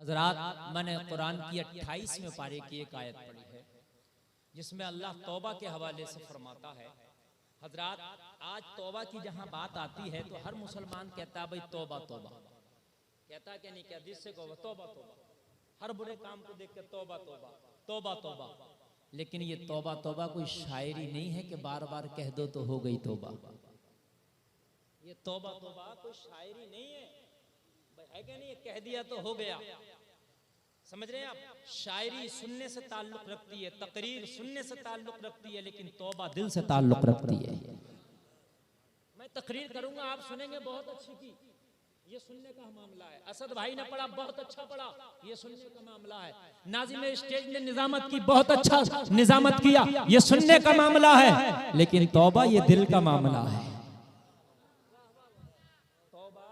हज़रात, मैंने कुरान की 28वें पारे की एक आयत पढ़ी है जिसमें अल्लाह तौबा के हवाले से फरमाता है। हज़रात, आज तौबा की जहां बात आती है तो हर मुसलमान कहता है भाई तौबा तौबा, कहता है कि नहीं, क्या दिल से कहो तौबा तौबा, हर बुरे काम को देख के तौबा तौबा तौबा तौबा। लेकिन ये तौबा तौबा कोई शायरी नहीं है कि बार बार कह दो तो हो गई तौबा। ये तौबा तौबा कोई शायरी नहीं है, है क्या नहीं, कह दिया तो हो गया। समझ रहे हैं आप? शायरी सुनने से ताल्लुक रखती है, तकरीर सुनने से ताल्लुक रखती है, लेकिन तौबा दिल से ताल्लुक रखती है। मैं तकरीर करूंगा, आप सुनेंगे बहुत अच्छी की, ये सुनने का मामला है। असद भाई ने पढ़ा, बहुत अच्छा पढ़ा, ये सुनने का मामला है। नाज़िम ने स्टेज में निजामत की, बहुत अच्छा निजामत किया, ये सुनने का मामला है। लेकिन तौबा ये दिल का मामला है। तौबा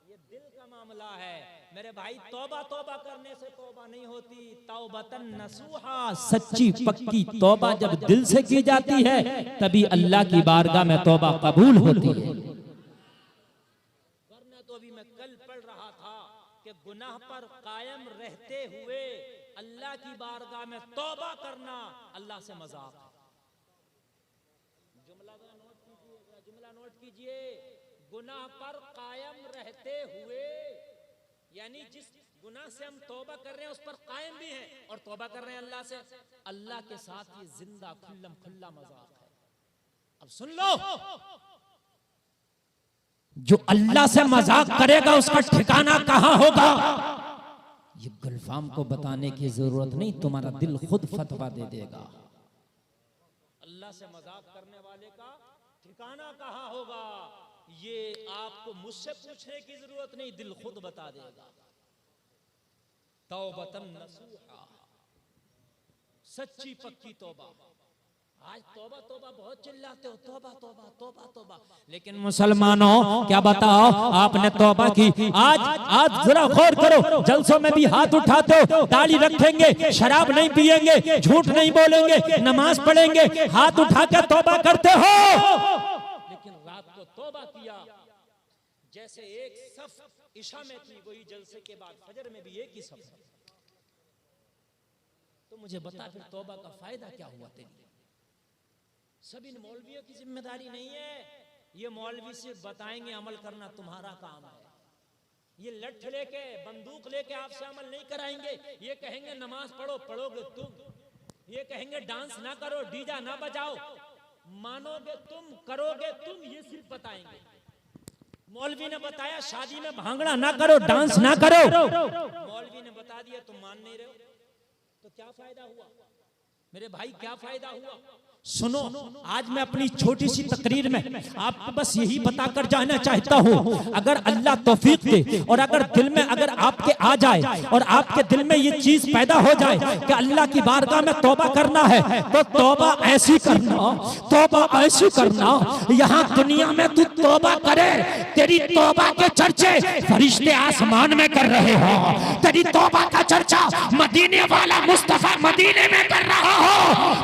ये दिल का मामला है मेरे भाई। तौबा तौबा करने से तौबा नहीं होती, तौबतन नसूहा, सच्ची पक्की तौबा जब दिल से की जाती है तभी अल्लाह की बारगाह में तौबा कबूल होती है। वरना तो अभी मैं कल पढ़ रहा था कि गुनाह पर कायम रहते हुए अल्लाह की बारगाह में तौबा करना अल्लाह से मजाक है। जुमला नोट कीजिए, जुमला नोट कीजिए, गुनाह पर कायम रहते हुए, यानी जिस गुनाह से हम तौबा कर रहे हैं उस पर कायम भी हैं और तौबा कर रहे हैं अल्लाह से, अल्लाह के साथ ये जिंदा खुल्लम खुल्ला मजाक है। अब सुन लो, जो अल्लाह से मजाक करेगा उसका ठिकाना कहां होगा, ये गुलफाम को बताने की जरूरत नहीं, तुम्हारा दिल खुद फतवा दे देगा। अल्लाह से मजाक करने वाले का ठिकाना कहां होगा ये आपको मुझसे पूछने की जरूरत नहीं, दिल खुद बता देगा। तौबतन नसूहा, सच्ची पक्की तौबा। आज तौबा तौबा बहुत चिल्लाते हो, तौबा तौबा तौबा तौबा, लेकिन मुसलमानों क्या बताओ आपने तौबा की? आज जरा गौर करो, जलसों में भी हाथ उठाते हो, दाढ़ी रखेंगे, शराब नहीं पिएंगे, झूठ नहीं बोलेंगे, नमाज पढ़ेंगे, हाथ उठा के तौबा करते हो, लेकिन रात को तौबा किया जैसे एक सफ इशा में थी, वही जलसे के बाद फजर में भी एक ही सफ। तो मुझे बता फिर तौबा का फायदा क्या हुआ तेरी? सब इन मौलवियों की जिम्मेदारी नहीं है, ये मौलवी सिर्फ बताएंगे, अमल करना तुम्हारा काम है। ये लठ लेके बंदूक लेके आपसे अमल नहीं कराएंगे। ये कहेंगे नमाज पढ़ो, पढ़ोगे तुम। ये कहेंगे डांस ना करो, डीजा ना बजाओ, मानोगे तुम, करोगे तुम, ये सिर्फ बताएंगे। मौलवी ने बताया शादी में भांगड़ा ना करो, डांस ना करो, मौलवी ने बता दिया, तुम मान नहीं रहे हो, तो क्या फायदा हुआ मेरे भाई, क्या फायदा हुआ? सुनो, आज मैं अपनी छोटी सी तकरीर में आपको बस यही बताकर जाना चाहता हूँ, अगर अल्लाह तौफीक दे और अगर दिल में अगर आपके आ जाए और आपके दिल में ये चीज पैदा हो जाए कि अल्लाह की बारगाह में तौबा करना है, तो तौबा ऐसी करना, तौबा ऐसी करना, यहाँ दुनिया में तू तौबा करे, तेरी तौबा के चर्चे फरिश्ते आसमान में कर रहे हो, तेरी तौबा का चर्चा मदीने वाला मुस्तफा मदीने में कर रहा हो,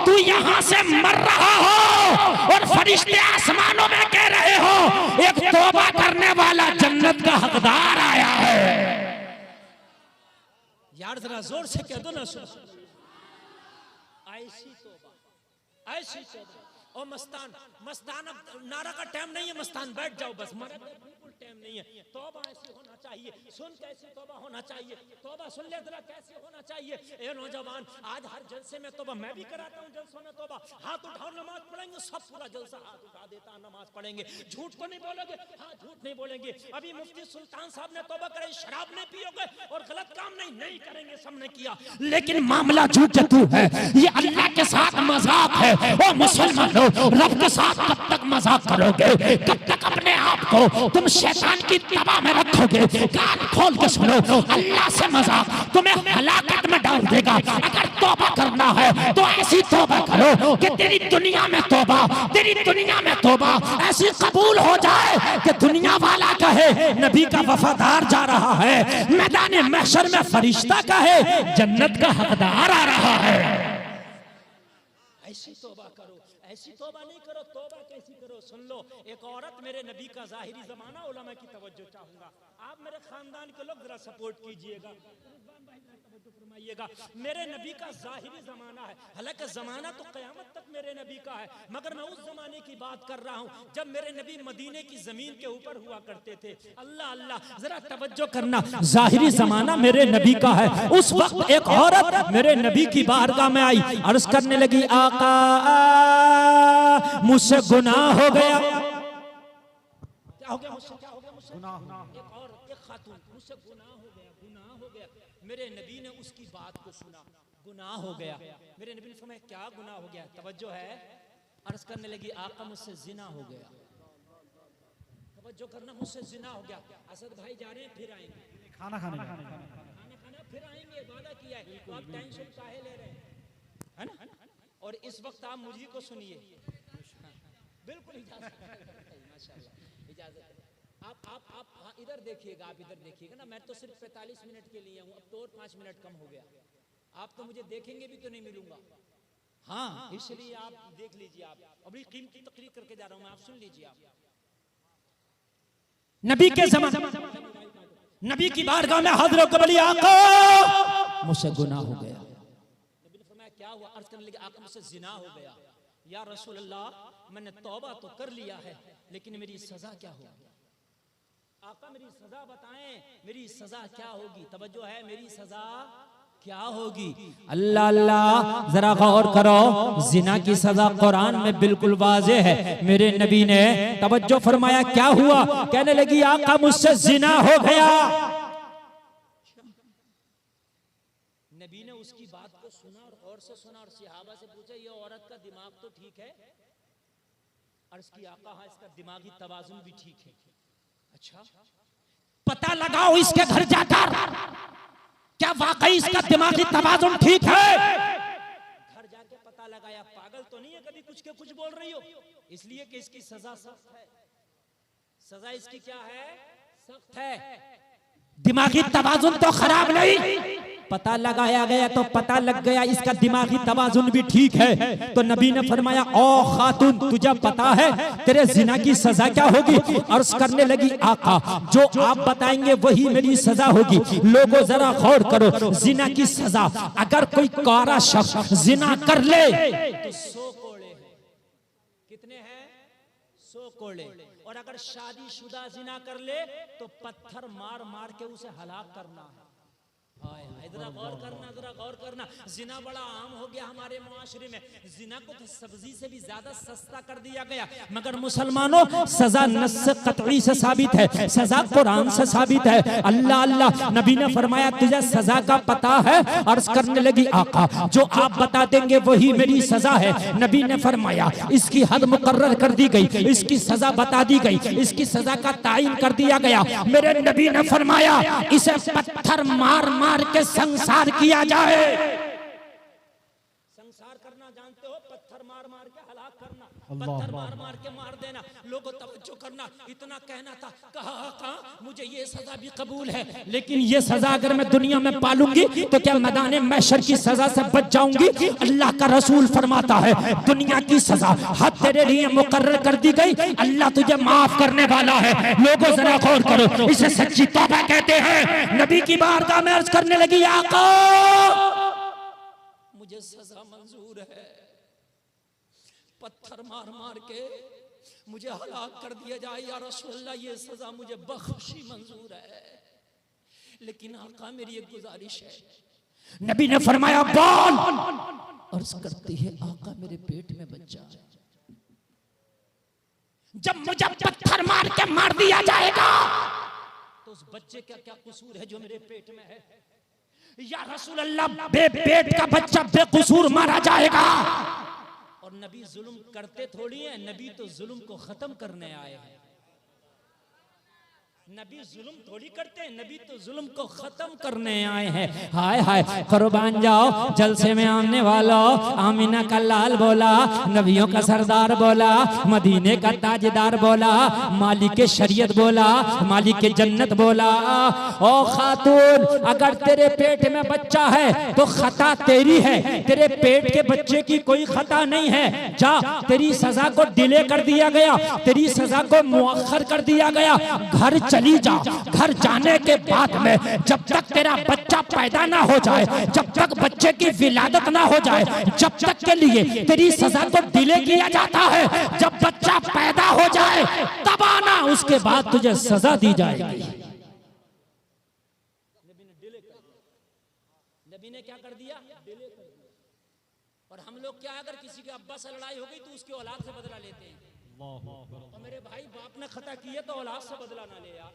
तू यहाँ से मर रहा हो और फरिश्ते आसमानों में कह रहे हो एक तौबा करने वाला जन्नत का हकदार आया है। यार जरा जोर से कह दो ना, ऐसी तौबा, ऐसी तौबा। और मस्तान, मस्तान अब नारा का टाइम नहीं है, मस्तान बैठ जाओ बस, मरा बिल्कुल टाइम नहीं है। तौबा ऐसी होना चाहिए, सुन कैसी तौबा होना चाहिए, तौबा सुन ले जरा कैसे होना चाहिए। ए नौजवान, आज हर जलसे में तौबा, मैं भी कराता हूँ जलसों में तौबा, हाथ उठाओ नमाज पढ़ेंगे, सब पूरा जलसा हाथ उठा देता, नमाज पढ़ेंगे, झूठ को नहीं बोलोगे, हाँ झूठ नहीं बोलेंगे। अभी मुफ्ती सुल्तान साहब ने तौबा कराई, शराब नहीं पियोगे और गलत काम नहीं करेंगे, सबने किया, लेकिन मामला झूठ तू है, ये अल्लाह के साथ मजाक है। ओ मुसलमान, रब के साथ कब तक मजाक करोगे, कब तक अपने आप को तुम शैतान की तबाह में रखोगे? कान खोल के सुनो, अल्लाह से मजाक तुम्हें हलाकत में डाल देगा। अगर तौबा करना है तो ऐसी तौबा करो कि तेरी दुनिया में तौबा, तेरी दुनिया में तौबा ऐसी कबूल हो जाए कि दुनिया वाला कहे नबी का वफादार जा रहा है, मैदान महशर में फरिश्ता कहे जन्नत का हकदार आ रहा है। ऐसी तौबा करो, ऐसी तौबा नहीं करो, तौबा कैसी करो? सुन लो, एक औरत, मेरे नबी का जाहिरी जमाना, उलमा की तवज्जो चाहूंगा, आप मेरे खानदान के लोग जरा सपोर्ट कीजिएगा। मेरे नबी का जाहिरी जमाना है, हालांकि जमाना तो क़यामत तक मेरे नबी का है, मगर मैं उस जमाने की बात कर रहा हूँ जब मेरे नबी मदीने की जमीन के ऊपर हुआ करते थे। अल्लाह अल्लाह, जरा तवज्जो करना, जाहिरी जमाना मेरे नबी का है। उस वक्त एक औरत मेरे नबी की बारगाह में आई, अर्ज करने लगी, आका मुझसे गुनाह हो गया। क्या हो गया मुझसे? क्या हो गया मुझसे? गुनाह। एक औरत, एक खातून, मुझसे गुनाह हो गया, गुनाह हो गया। मेरे नबी ने उसकी बात को सुना, गुनाह हो गया। मेरे नबी ने फरमाया, क्या गुनाह हो गया? तवज्जो है, अर्ज करने लगी, आका मुझसे जिना हो गया। तवज्जो करना, मुझसे जिना हो गया। असद भाई जा रहे हैं, फिर आएंगे खाना खाना, फिर आएंगे, वादा किया है। तो आप टेंशन काहे ले रहे हैं, है ना? और इस वक्त आप मुझे को सुनिए, बिल्कुल इजाजत, माशाल्लाह इजाजत। आप इधर देखिएगा, आप इधर देखिएगा ना। मैं तो सिर्फ 45 मिनट के लिए हूँ, अब तो और 5 मिनट कम हो गया। आप तो मुझे देखेंगे भी तो नहीं मिलूंगा। हाँ, इसलिए आप देख लीजिए। आप अभी कीमती तकरीर करके जा रहा हूँ मैं, आप सुन लीजिए। आप नबी के ज़माने, नबी की बारगाह में हाज़िर होकर बोली, आका मुझसे गुनाह हो गया। नबी ने फरमाया, क्या हुआ? अर्ज करने लगे, आका मुझसे जिना हो गया। या रसूल अल्लाह, मैंने तौबा तो कर लिया है, लेकिन मेरी सजा क्या होगी? आका मेरी सजा बताएं, मेरी सजा क्या होगी? तवज्जो है, मेरी सजा क्या होगी? अल्लाह अल्लाह, जरा गौर करो, जिना की सजा कुरान में बिल्कुल वाज़ेह है। मेरे नबी ने तवज्जो फरमाया, क्या हुआ? कहने लगी, आका मुझसे जिना हो गया। नबी ने उसकी बात को सुना और गौर से सुना और सहाबा से पूछा, ये औरत का दिमाग तो ठीक है? अर्ज की, आका हाँ, इसका दिमागी तवाजुन भी ठीक है। अच्छा, पता लगाओ इसके घर जाकर, क्या वाकई इसका दिमागी तवाजुन ठीक है? घर जाके पता लगाया, पागल तो नहीं है, कभी कुछ के कुछ बोल रही हो, इसलिए कि इसकी सजा सख्त है। सजा इसकी क्या है? सख्त है। दिमागी तवाजुन तो खराब नहीं, पता लगाया गया तो पता लग गया इसका दिमागी तवाजुन भी ठीक है। तो नबी ने फरमाया, ओ खातून, तुझे पता है तेरे जिना की सजा क्या होगी? अर्ज करने लगी, आका जो आप बताएंगे वही मेरी सजा होगी। लोगों जरा गौर करो, जिना की सजा, अगर कोई कारा शख्स जिना कर ले तो 100 कोड़े हैं। कितने हैं? 100 कोड़े। और अगर शादीशुदा जिना कर ले तो पत्थर मार मार के उसे हलाक करना है। जरा गौर करना, जरा गौर करना। जिना बड़ा आम हो गया हमारे मुआशरे में, जिना को तो सब्जी से भी ज्यादा सस्ता कर दिया गया। मगर मुसलमानों, सजा नस्स कतई से साबित है, सजा कुरान से साबित है। अल्लाह अल्लाह, नबी ने फरमाया, तुझे सजा का पता है? अर्ज करने लगी, आका जो आप बता देंगे वही मेरी सजा है। नबी ने फरमाया, इसकी हद मुकर्रर कर दी गई, इसकी सजा बता दी गई, इसकी सजा का तायीन कर दिया गया। मेरे नबी ने फरमाया, इसे पत्थर मार मार के संसार किया जाए। संसार करना जानते हो? पत्थर मार मार के हलाक करना, पत्थर मार मार के मार देना। लोगों तवज्जो करना, इतना कहना था, कहा मुझे ये सजा भी कबूल है, लेकिन ये सजा अगर मैं दुनिया में पालूंगी तो क्या मैदान महशर की सजा से बच जाऊंगी? अल्लाह का रसूल फरमाता है, दुनिया की सजा हद तेरे लिए मुकर्रर कर दी गई, अल्लाह तुझे माफ करने वाला है। लोगों जरा गौर करो, इसे सच्ची तौबा कहते हैं। नबी की बारगाह में अर्ज करने लगी, आका मुझे सजा मंजूर है, पत्थर मार मार के मुझे हलाक कर दिया जाए। या रसूलल्लाह, ये सजा मुझे बख्शी मंजूर है, लेकिन आका मेरी एक गुजारिश है। नबी ने फरमाया, बोल। अर्ज करती है, आका मेरे पेट में बच्चा है, जब मुझे पत्थर मार के मार दिया जाएगा तो उस बच्चे का क्या कसूर है जो मेरे पेट में है? या रसूलल्लाह, पेट का बच्चा बेकसूर मारा जाएगा। और नबी जुल्म करते थोड़ी है, नबी तो जुल्म को खत्म करने आए हैं। नबी जुल्म थोड़ी करते हैं, नबी तो जुल्म को खत्म करने आए हैं। हाय हाय, कुर्बान जाओ, जलसे में आने वाला आमीना का लाल बोला, नबियों का सरदार बोला, मदीने का ताजदार बोला, मालिक शरीयत बोला, मालिक जन्नत बोला। ओ खातून, अगर तेरे पेट में बच्चा है तो खता तेरी है, तेरे पेट के बच्चे की कोई खता नहीं है। जा, तेरी सजा को डिले कर दिया गया, तेरी सजा को मुअख्खर कर दिया गया। घर चली जा। घर जाने के बाद में जब तक तेरा बच्चा पैदा ना हो जाए, जब तक बच्चे की विलादत ना हो जाए, जब तक के लिए तेरी सजा तो डिले किया जाता है। जब बच्चा पैदा हो जाए तब आना, उसके बाद तुझे सजा दी जाएगी। नबी ने क्या कर दिया? डिले कर दिया। और हम लोग क्या, अगर किसी के अब्बा से लड़ाई हो गई तो उसके औलाद से बदला लेते हैं। और मेरे भाई, बाप ने खता की है तो औलाद से बदला ना ले यार।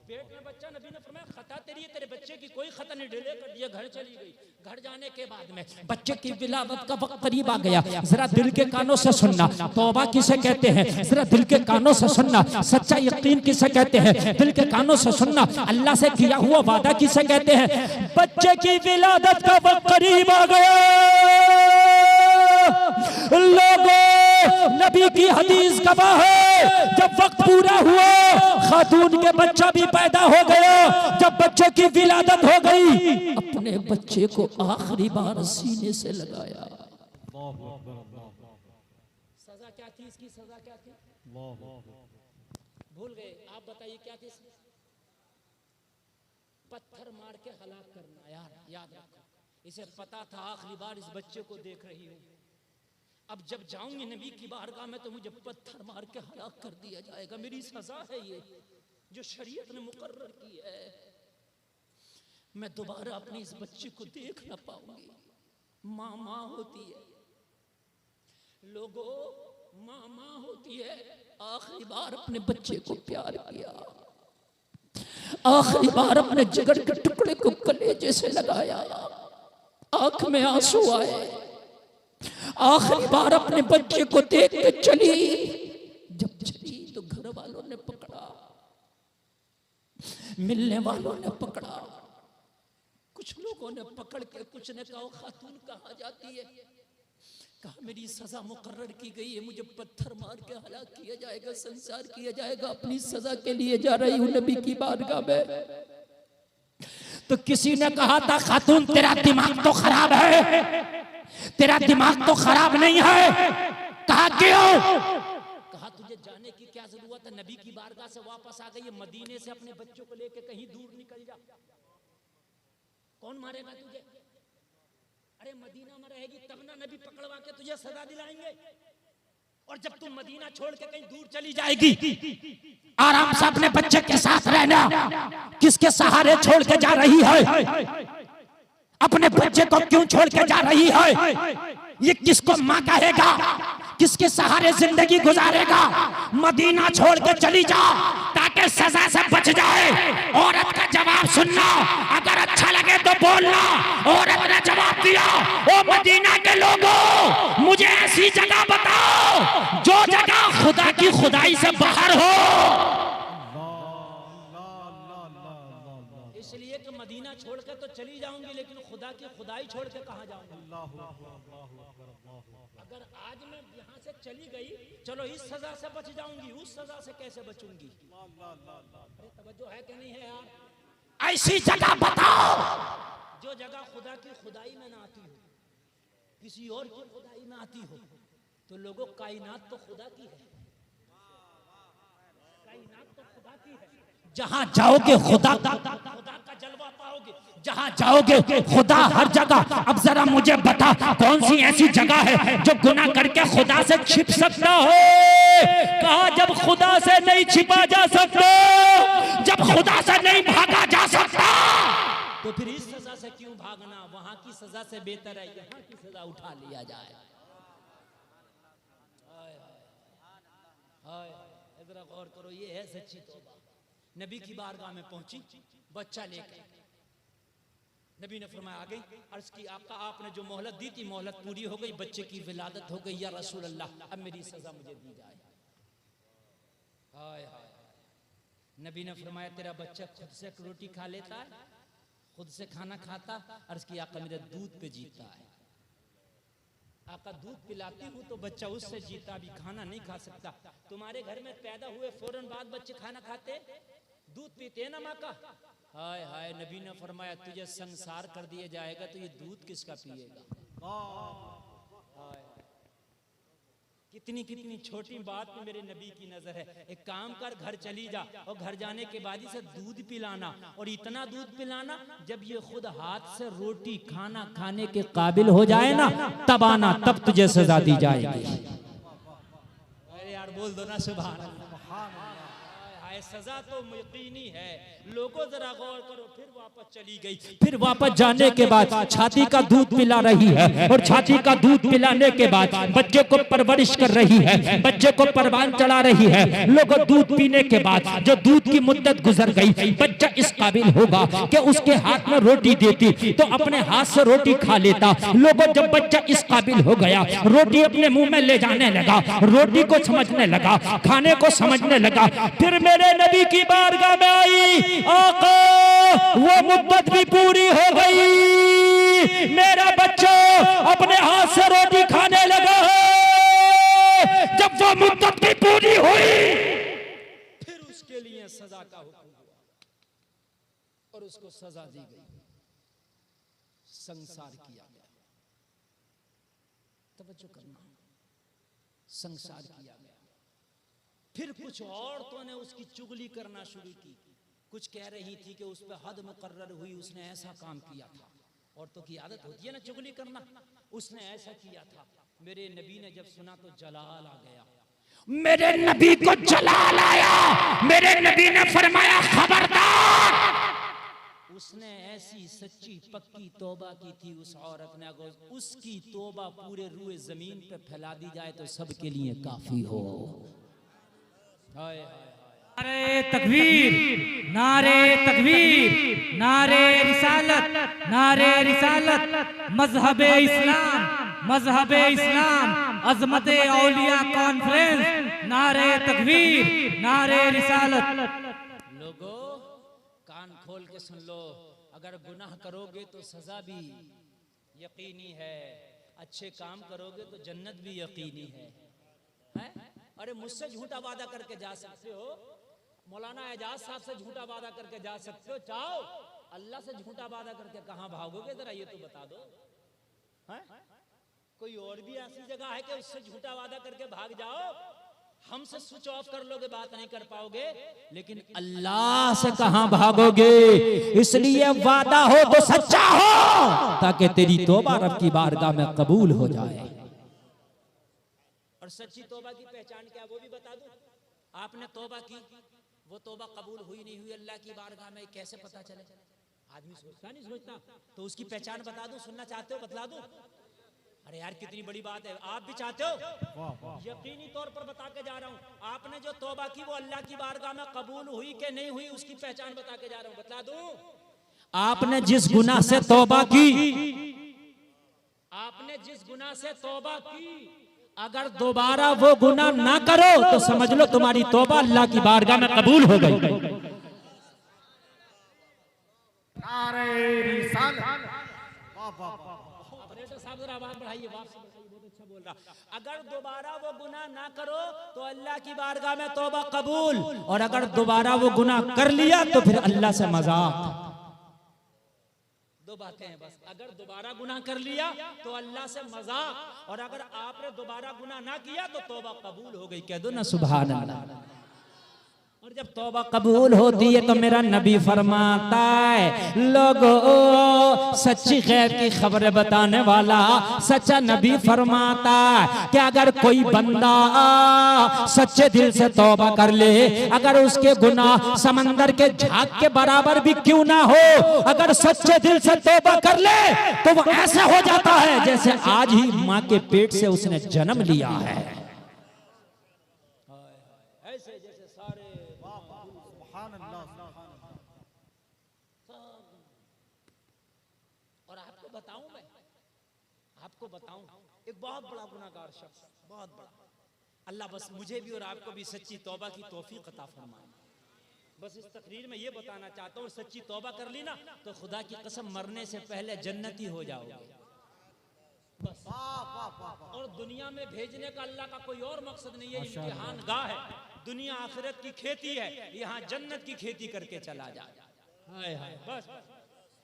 पेट में बच्चा, नबी ने फरमाया खता तेरी है, तेरे बच्चे की कोई खता नहीं, डिले कर दिया, घर चली गई। घर जाने के बाद में बच्चे की विलादत का वक्त करीब आ गया। जरा दिल के कानों से सुनना, तौबा किसे कहते हैं, जरा दिल के कानों से सुनना। सच्चा यकीन किसे कहते हैं, दिल के कानों से सुनना। अल्लाह से किया हुआ वादा किसे कहते हैं। बच्चे की विलादत का वक्त करीब आ गया। लोगों, नबी की हदीस गवाह है, जब वक्त पूरा हुआ, खातून के बच्चा भी पैदा हो गया। जब बच्चे की विलादत हो गई, अपने बच्चे को आखिरी बार सीने से लगाया। सजा क्या थी इसकी? सजा क्या थी? भूल गए? आप बताइए क्या थी? पत्थर मार के हलाक करना। यार याद रखो, इसे पता था आखिरी बार इस बच्चे को देख रही हूँ, अब जब जाऊंगी नबी की बारगाह में तो मुझे पत्थर मार के हलाक कर दिया जाएगा। मेरी सजा है ये, जो शरीयत ने मुकर्रर की है। मैं दोबारा अपने इस बच्चे को देख ना पाऊंगी। माँ माँ होती है लोगों, माँ माँ होती है। आखिरी बार अपने बच्चे को प्यार किया, आखिरी बार अपने जिगर के टुकड़े को कलेजे से लगाया, आंख में आंसू आए। आखिरी बार अपने बच्चे को देख के चली। जब चली तो घर वालों ने पकड़ा, मिलने वालों ने पकड़ा, कुछ लोगों ने पकड़ के कुछ ने कहा खातून कहाँ जाती है? कहा मेरी सजा मुकर्रर की गई है, मुझे पत्थर मार के हलाक किया जाएगा, संसार किया जाएगा। अपनी सजा के लिए जा रही हूँ नबी की बारगाह में। तो किसी ने कहा था खातून तेरा दिमाग तो खराब है, तेरा दिमाग तो खराब नहीं है। कहा क्यों? कहा तुझे जाने की क्या जरूरत है, नबी की बारगाह से वापस आ गई है, मदीने से अपने बच्चों को लेके कहीं दूर निकल जा। कौन मारेगा तुझे? अरे मदीना में रहेगी तब ना नबी पकड़वा के तुझे सजा दिलाएंगे। और जब तुम मदीना छोड़ के कहीं दूर चली जाएगी, आराम से अपने बच्चे के साथ रहना। किसके सहारे छोड़ के जा रही है? अपने बच्चे को क्यों छोड़ के जा रही है? ये किसको माँ कहेगा? किसके सहारे जिंदगी गुजारेगा? मदीना छोड़ के चली जा ताकि सजा से बच जाए। औरत का जवाब सुनना, अगर अच्छा लगे तो बोलना। औरत ने जवाब दिया, ओ मदीना के लोगों, मुझे ऐसी जगह बताओ जो जगह खुदा की खुदाई से बाहर हो। इसलिए कि मदीना छोड़ के तो चली जाऊंगी, लेकिन खुदा की खुदाई छोड़ के कहां जाऊंगी? अगर आज मैं यहाँ से चली गई, चलो इस सजा से बच जाऊंगी, उस सजा से कैसे बचूंगी? अरे तवज्जो है कि नहीं है यार? ऐसी जगह बताओ जो जगह खुदा की खुदाई में ना आती हो, किसी और की खुदाई में आती हो। तो लोगों, कायनात तो खुदा की है, कायनात तो खुदा की है। जहां जाओगे खुदा का जलवा पाओगे, जहां जाओगे खुदा हर जगह। अब जरा मुझे बता, कौन सी ऐसी जगह है जो गुनाह करके खुदा से छिप सकता हो? कहा जब खुदा से नहीं छिपा जा सकता, जब खुदा से नहीं भागा जा सकता, तो फिर इस सजा से क्यों भागना? वहां की सजा से बेहतर है यहाँ की सजा उठा लिया जाए। जरा गौर करो, ये है सच्ची तौबा। नबी की बारगाह में पहुंची, बच्चा लेकर। नबी ने फरमाया आ गई, अर्ज की आपका आपने जो मोहलत दी थी मोहलत पूरी हो गई, बच्चे की विलादत हो गई। या रसूल अल्लाह, अब मेरी सजा मुझे दी जाए। हाय हाय, नबी ने फरमाया तेरा बच्चा खुद से रोटी खा लेता है, खुद से खाना खाता। अर्ज की आका मेरा दूध पे जीता है, आका दूध पिलाती हूँ तो बच्चा उससे जीता, भी खाना नहीं खा सकता। तुम्हारे घर में पैदा हुए फौरन बाद बच्चे खाना खाते, दूध पीते ना माँ का? हाय हाय, नबी ने फरमाया तुझे संसार कर दिया जाएगा तो ये दूध किसका पिएगा? कितनी कितनी छोटी बात में मेरे नबी की नजर है। एक काम कर, घर चली जा और घर जाने के बाद इसे दूध पिलाना, और इतना दूध पिलाना जब ये खुद हाथ से रोटी खाना खाने के काबिल हो जाए ना, तब आना, तब तुझे सजा दी जाएगी। अरे यार बोल दो ना सुभान अल्लाह। सजा तो यकीनी है। लोगों जरा गौर करो, फिर वापस चली गई। फिर वापस जाने के बाद छाती का दूध पिला रही है, और छाती का दूध पिलाने के बाद बच्चे को परवरिश कर रही है, बच्चे को परवान चढ़ा रही है। लोगों दूध पीने के बाद जो दूध की मुद्दत गुजर गई, बच्चा इस काबिल होगा कि उसके हाथ में रोटी देती तो अपने हाथ से रोटी खा लेता। लोगों जब बच्चा इस काबिल हो गया, रोटी अपने मुंह में ले जाने लगा, रोटी को समझने लगा, खाने को समझने लगा, फिर मेरे नबी की बारगाह में आई, आका वो मुद्दत भी पूरी हो गई, मेरा बच्चा अपने हाथ से रोटी खाने लगा है। जब वो मुद्दत भी पूरी हुई, फिर उसके लिए सजा का हुक्म हुआ और उसको सजा दी गई, संसार किया गया। तवज्जो करना, संसार किया गया। फिर कुछ औरतों ने उसकी चुगली करना शुरू की। कुछ कह रही थी कि उस पर हद मुकर्रर हुई, उसने ऐसा काम किया था। औरतों की आदत होती है ना चुगली करना, उसने ऐसा किया था। मेरे नबी ने जब सुना तो जलाल आ गया, मेरे नबी को जलाल आया। मेरे नबी ने फरमाया खबरदार। उसने ऐसी सच्ची पक्की तौबा की थी उस औरत ने, अगर उसकी तौबा पूरे रूए जमीन पे फैला दी जाए तो सबके लिए काफी हो। नारे तकबीर, नारे तकबीर, नारे रिसालत, नारे रिसालत, मजहबे इस्लाम, मजहबे इस्लाम, अजमते औलिया कॉन्फ्रेंस, नारे तकबीर, नारे रिसालत। लोगों कान खोल के सुन लो, अगर गुनाह करोगे तो सजा भी यकीनी है, अच्छे काम करोगे तो जन्नत भी यकीनी है? अरे मुझसे झूठा वादा करके जा सकते हो, मौलाना एजाज साहब से झूठा वादा करके जा सकते हो, चाहो अल्लाह से झूठा वादा करके कहां भागोगे? जरा ये तो बता दो। है? कोई और भी ऐसी जगह है कि उससे झूठा वादा करके भाग जाओ? हमसे स्विच ऑफ कर लोगे, बात नहीं कर पाओगे, लेकिन अल्लाह से कहां भागोगे? इसलिए वादा हो तो सच्चा हो, ताकि तेरी तौबा रब की बारगाह में कबूल हो जाए। और सच्ची तौबा की पहचान क्या, वो भी बता दूं। आपने तौबा की, वो तौबा कबूल हुई नहीं हुई अल्लाह की बारगाह में कैसे पता चले? आदमी सोचता नहीं सोचता, तो उसकी पहचान बता दूं? सुनना चाहते हो? बतला दूं? अरे यार कितनी बड़ी बात है, आप भी चाहते हो? यकीनी तौर पर बता के जा रहा हूं। आपने जो तौबा की वो अल्लाह की बारगाह में कबूल हुई कि नहीं हुई, उसकी पहचान बता के जा रहा हूं। बता दूं? आपने जिस गुनाह से तौबा की, आपने जिस गुनाह से तौबा की, अगर दोबारा वो गुनाह ना करो तो समझ लो तुम्हारी तौबा अल्लाह की बारगाह में कबूल हो गई। आवाज बढ़ाइए, बहुत अच्छा बोल रहा। अगर दोबारा वो गुनाह ना करो तो अल्लाह की बारगाह में तौबा कबूल, और अगर दोबारा वो गुनाह कर लिया तो फिर अल्लाह से मजाक। दो बातें हैं बस, अगर दोबारा गुनाह कर लिया तो अल्लाह से मजाक, और अगर आपने दोबारा गुनाह ना किया तो तौबा कबूल हो गई। कह दो ना सुभान अल्लाह। और जब तौबा कबूल होती है तो मेरा नबी फरमाता है, लोगों सच्ची खैर की खबर बताने वाला सच्चा नबी फरमाता है कि अगर कोई बंदा सच्चे दिल से तौबा कर ले, अगर उसके गुनाह समंदर के झाग के बराबर भी क्यों ना हो, अगर सच्चे दिल से तौबा कर ले तो वो ऐसा हो जाता है जैसे आज ही माँ के पेट से उसने जन्म लिया है। बताऊं एक बहुत बड़ा गुनाहगार शख्स, बहुत बड़ा, अल्लाह बस मुझे भी और आपको भी सच्ची तौबा की तौफीक अता फरमाए। बस इस तकरीर में ये बताना चाहता हूँ, सच्ची तौबा कर ली ना तो खुदा की कसम मरने से पहले जन्नती हो जाओगे बस। और दुनिया में भेजने का अल्लाह का कोई और मकसद नहीं है, इम्तिहान गाह है, दुनिया आखिरत की खेती है, यहाँ जन्नत की खेती करके चला जा। हाय हाय बस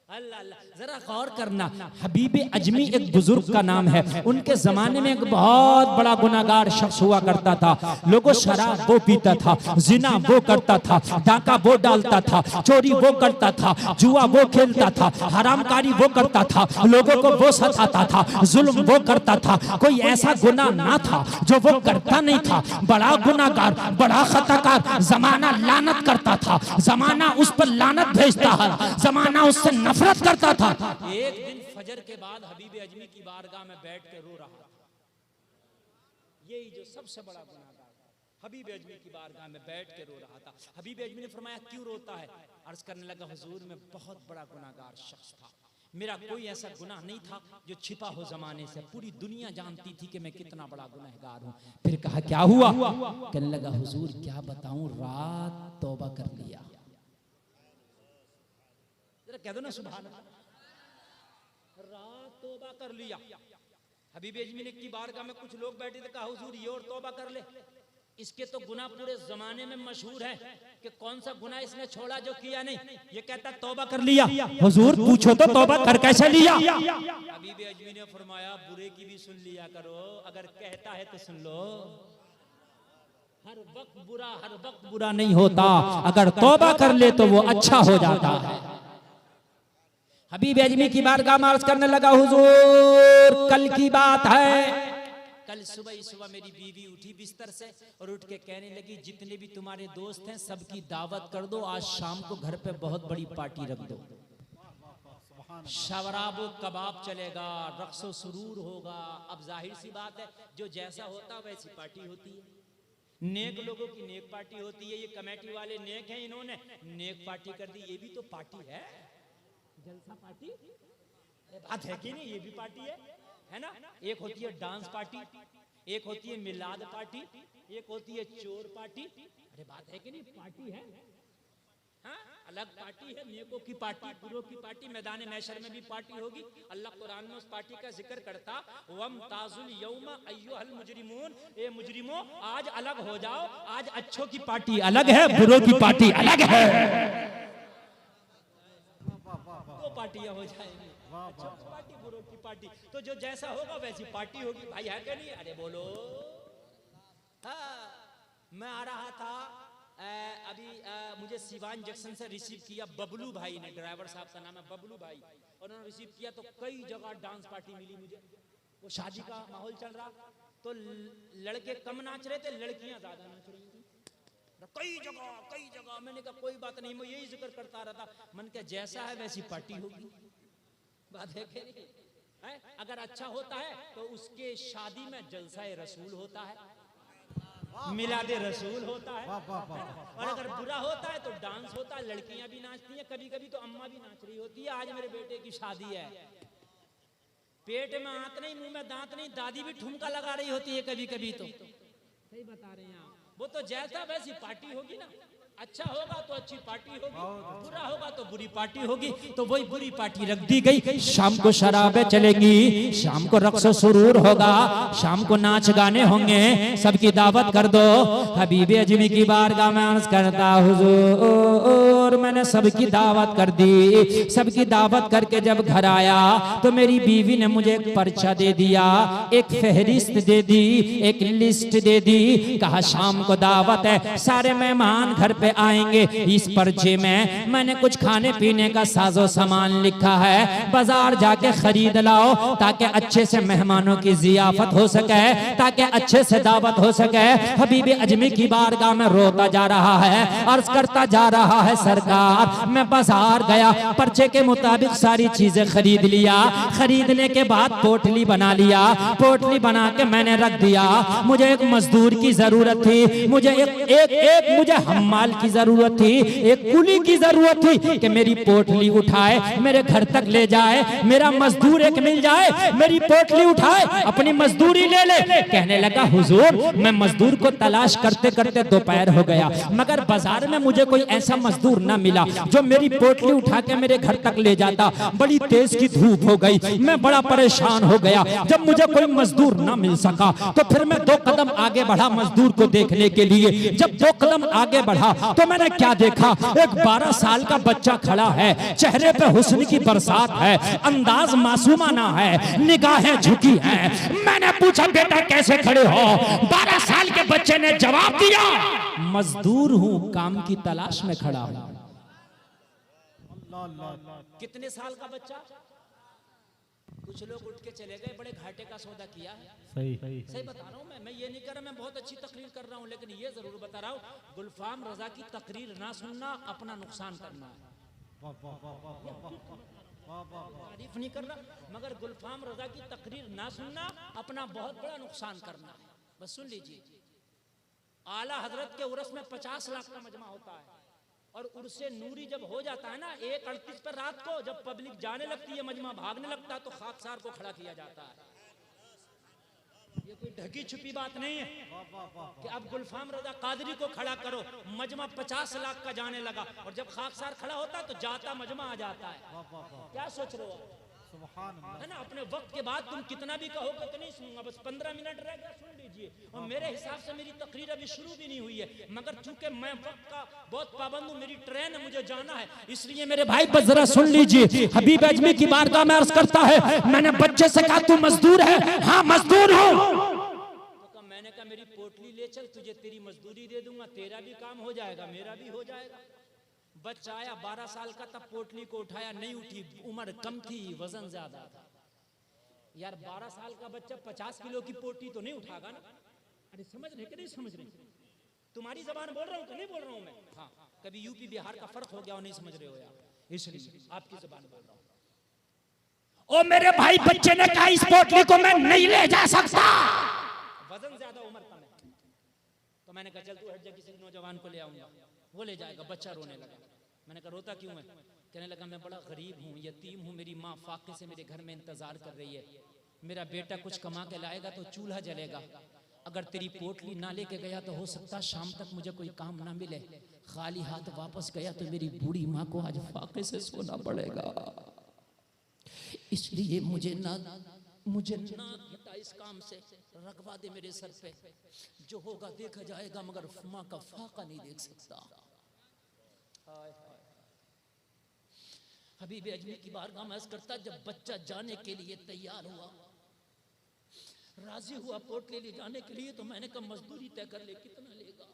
अल्लाह अल्लाह, जरा गौर करना, हबीब अजमी एक बुजुर्ग का नाम है। उनके जमाने में एक बहुत बड़ा गुनाहगार शख्स हुआ करता था। लोगों शराब वो पीता था, जिना वो करता था, डाका वो डालता था, चोरी वो करता था, जुआ वो खेलता था, हरामकारी वो करता था, लोगों को वो सताता था, जुल्म वो करता था। कोई ऐसा गुनाह ना था जो वो करता नहीं था। बड़ा गुनाहगार, बड़ा खताकार, जमाना लानत करता था, जमाना उस पर लानत भेजता है, जमाना उससे नफरत करता था। एक दिन फजर के बाद हबीब अजमी की बारगाह में बैठ के रो रहा था। यही जो सबसे बड़ा गुनाहगार हबीब अजमी की बारगाह में बैठ के रो रहा था। हबीब अजमी ने फरमाया क्यों रोता है? अर्ज करने लगा हुजूर मैं बहुत बड़ा गुनाहगार शख्स था, मेरा कोई ऐसा गुनाह नहीं था जो छिपा हो जमाने से, पूरी दुनिया जानती थी कि मैं कितना बड़ा गुनहगार हूँ। फिर कहा क्या हुआ? कहने लगा हुजूर क्या बताऊं, रात तौबा कर लिया। जरा कह दो ना सुभान अल्लाह, रात तौबा कर लिया। हबीब अजमी ने की बारगाह में कुछ लोग बैठे थे, कहा हुजूर ये और तौबा कर ले, इसके तो गुनाह पूरे जमाने में मशहूर है कि कौन सा गुनाह इसने छोड़ा जो किया नहीं। ये कहता तौबा कर लिया। हुजूर पूछो तो तौबा कर कैसे लिया? हबीब अजमी ने फरमाया बुरे की भी सुन लिया करो, अगर कहता है तो सुन लो। हर वक्त बुरा नहीं होता, अगर तौबा कर ले तो वो अच्छा हो जाता है। हबीब अजमी की बारगाह में अर्ज करने लगा हुजूर कल की बात है, कल सुबह मेरी बीवी उठी बिस्तर से और उठ के कहने लगी जितने भी तुम्हारे दोस्त हैं सबकी दावत कर दो, आज शाम को घर पे बहुत बड़ी पार्टी रख दो, शराब कबाब चलेगा, रक्सो सुरूर होगा। अब जाहिर सी बात है जो जैसा होता वैसी पार्टी होती है, नेक लोगों की नेक पार्टी होती है। ये कमेटी वाले नेक हैं, इन्होंने नेक पार्टी कर दी, ये भी तो पार्टी है, जलसा पार्टी बात है कि नहीं, ये भी पार्टी है ना। एक होती है डांस पार्टी, एक होती है मिलाद पार्टी, एक होती है चोर पार्टी। अरे बात है कि नहीं, पार्टी है, हाँ अलग पार्टी है। नेकों की पार्टी, बुरों की पार्टी, मैदान महशर में भी पार्टी होगी। अल्लाह कुरान में उस पार्टी का जिक्र करता, वमताजुल यौमा अय्युहल मुजरिमून, ए मुजरिमों आज अलग हो जाओ, आज अच्छों की पार्टी अलग है, बुरों की पार्टी अलग है। दो पार्टियां हो जाएंगी, अच्छों की पार्टी बुरों की पार्टी। तो जो जैसा होगा वैसी पार्टी होगी, भाई है क्या नहीं? अरे बोलो। मैं आ रहा था अभी मुझे सिवान जंक्शन से रिसीव किया बबलू भाई ने, ड्राइवर साहब का नाम है बबलू भाई, और उन्होंने रिसीव किया तो कई जगह डांस पार्टी मिली मुझे। वो शादी का माहौल चल रहा, तो लड़के कम नाच रहे थे, लड़कियां ज्यादा नाच रही थी। कई जगह मैंने कहा कोई बात नहीं, मैं यही जिक्र करता रहता, मन के जैसा है वैसी पार्टी होगी। बात है कि नहीं है? अगर अच्छा होता है तो उसके शादी में जलसाए रसूल होता है, मिलादे रसूल होता है, और अगर बुरा होता है तो डांस होता है, लड़कियां भी नाचती हैं, कभी कभी तो अम्मा भी नाच रही होती है। आज मेरे बेटे की शादी है, पेट में आंत नहीं, मुंह में दांत नहीं, दादी भी ठुमका लगा रही होती है कभी कभी। तो सही बता रहे हैं आप, वो तो जैसा वैसी पार्टी होगी ना। अच्छा होगा तो अच्छी पार्टी होगी, बुरा होगा तो बुरी पार्टी होगी, तो वही बुरी पार्टी रख दी गई। शाम को शराबें चलेंगी, शाम को रक्सो सुरूर होगा, शाम को नाच गाने होंगे, सबकी दावत कर दो। हबीब अजमी की बारगाह में अर्ज करता हुजूर मैंने सबकी दावत कर दी। सबकी दावत करके जब घर आया तो मेरी बीवी ने मुझे एक पर्चा दे दिया, एक फहरिस्त दे दी, एक लिस्ट दे दी। कहा शाम को दावत है, सारे मेहमान घर पे आएंगे। इस पर्चे में मैंने कुछ खाने पीने का साजो सामान लिखा है, बाजार जाके खरीद लाओ ताकि अच्छे से मेहमानों की जियाफत हो सके, ताकि अच्छे से दावत हो सके। हबीब अजमी की बारगाह में रोता जा रहा है, अर्ज करता जा रहा है सरकार मैं बाजार गया, पर्चे के मुताबिक सारी चीजें खरीद लिया, खरीदने के बाद पोटली बना लिया, पोटली बना के मैंने रख दिया। मुझे एक मजदूर की जरूरत थी, मुझे एक मुझे हम्माल की जरूरत थी, एक कुली की जरूरत थी कि मेरी पोटली उठाए मेरे घर तक ले जाए, मेरा मजदूर एक मिल जाए, मेरी पोटली उठाए अपनी मजदूरी ले ले। कहने लगा हुजूर मैं मजदूर को तलाश करते करते दोपहर हो गया, मगर बाजार में मुझे कोई ऐसा मजदूर ना मिला जो मेरी पोटली उठा के मेरे घर तक ले जाता। बड़ी तेज की धूप हो गई, मैं बड़ा परेशान हो गया। जब मुझे कोई मजदूर ना मिल सका तो फिर मैं 2 कदम आगे बढ़ा मजदूर को देखने के लिए। जब 2 कदम आगे बढ़ा तो मैंने क्या देखा, एक 12 साल का बच्चा खड़ा है, चेहरे पे हुस्न की बरसात है, अंदाज मासूमाना है, निगाहें झुकी हैं। मैंने पूछा बेटा कैसे खड़े हो? 12 साल के बच्चे ने जवाब दिया, मजदूर हूं, काम की तलाश में खड़ा हूं। कितने साल का बच्चा? कुछ लोग उठ के चले गए, बड़े घाटे का सौदा किया है। सही बता रहा हूँ मैं ये नहीं कर रहा, मैं बहुत अच्छी तकरीर कर रहा हूँ, लेकिन ये जरूर बता रहा हूँ, गुलफाम रजा की तकरीर ना सुनना अपना नुकसान करना है। तारीफ नहीं कर रहा, मगर गुलफाम रजा की तकरीर ना सुनना अपना बहुत बड़ा नुकसान करना है। बस सुन लीजिए, आला हजरत के उर्स में 50 लाख का मजमा होता है, और उर्से नूरी जब हो जाता है ना 1:38 पर रात को, जब पब्लिक जाने लगती है, मजमा भागने लगता है, तो खाकसार को खड़ा किया जाता है। ये कोई ढकी छुपी बात नहीं है कि अब गुलफाम रजा कादरी को खड़ा करो, मजमा 50 लाख का जाने लगा, और जब खाकसार खड़ा होता तो जाता मजमा आ जाता है। क्या सोच रहे हो? है ना, अपने वक्त के बाद तुम कितना भी कहोगे तो नहीं सुनूंगा, बस 15 मिनट रह गया, सुन लीजिए। और मेरे हिसाब से मेरी तकरीर अभी शुरू भी नहीं हुई है, मगर चूंकि मैं वक्त का बहुत पाबंद हूँ, मेरी ट्रेन है, मुझे जाना है, इसलिए मेरे भाई बस जरा सुन लीजिए। हबीब अजमी की बारगाह में अर्ज करता है, मैंने बच्चे से कहा तू मजदूर है? हाँ मजदूर हूँ। तो मैंने कहा मेरी पोटली ले चल, तुझे तेरी मजदूरी दे दूंगा, तेरा भी काम हो जाएगा, मेरा भी हो जाएगा। बच्चा आया 12 साल का, तब पोटली को उठाया, नहीं उठी, उम्र कम थी, वजन ज्यादा था। यार 12 साल का बच्चा 50 किलो की पोटली तो नहीं उठागा ना। अरे समझ रहे कि नहीं समझ रहे? तुम्हारी जबान बोल रहा हूँ कि नहीं बोल रहा हूँ मैं? हाँ, कभी यूपी बिहार का फर्क हो गया और नहीं समझ रहे हो यार, इसलिए आपकी जबान बोल रहा हूँ। ओ मेरे भाई, बच्चे ने कहा इस पोटली को मैं नहीं ले जा सकता, वजन ज्यादा, उम्र कम है। तो मैंने कहा चल तू हट जा, किसी नौजवान को ले आऊंगा, वो ले जाएगा। बच्चा रोने लगा। मैंने कहा रोता क्यों है? कहने लगा मैं बड़ा गरीब हूँ, यतीम हूँ, मेरी माँ फाके से मेरे घर में इंतजार कर रही है, मेरा बेटा कुछ कमा के लाएगा तो चूल्हा जलेगा, अगर तेरी पोटली ना लेके गया तो हो सकता शाम तक मुझे कोई काम ना मिले, खाली हाथ वापस गया तो मेरी बूढ़ी माँ को आज फाके से सोना पड़ेगा, इसलिए मुझे ना हटा इस काम से, रखवा दे मेरे सर पे, जो होगा देखा जाएगा, मगर माँ का फाका नहीं देख सकता। हबीब अजमी की बारगाह में अर्ज करता, जब बच्चा जाने के लिए तैयार हुआ, राजी हुआ पोटली ले जाने के लिए, तो मैंने कहा मजदूरी तय कर ले, कितना लेगा?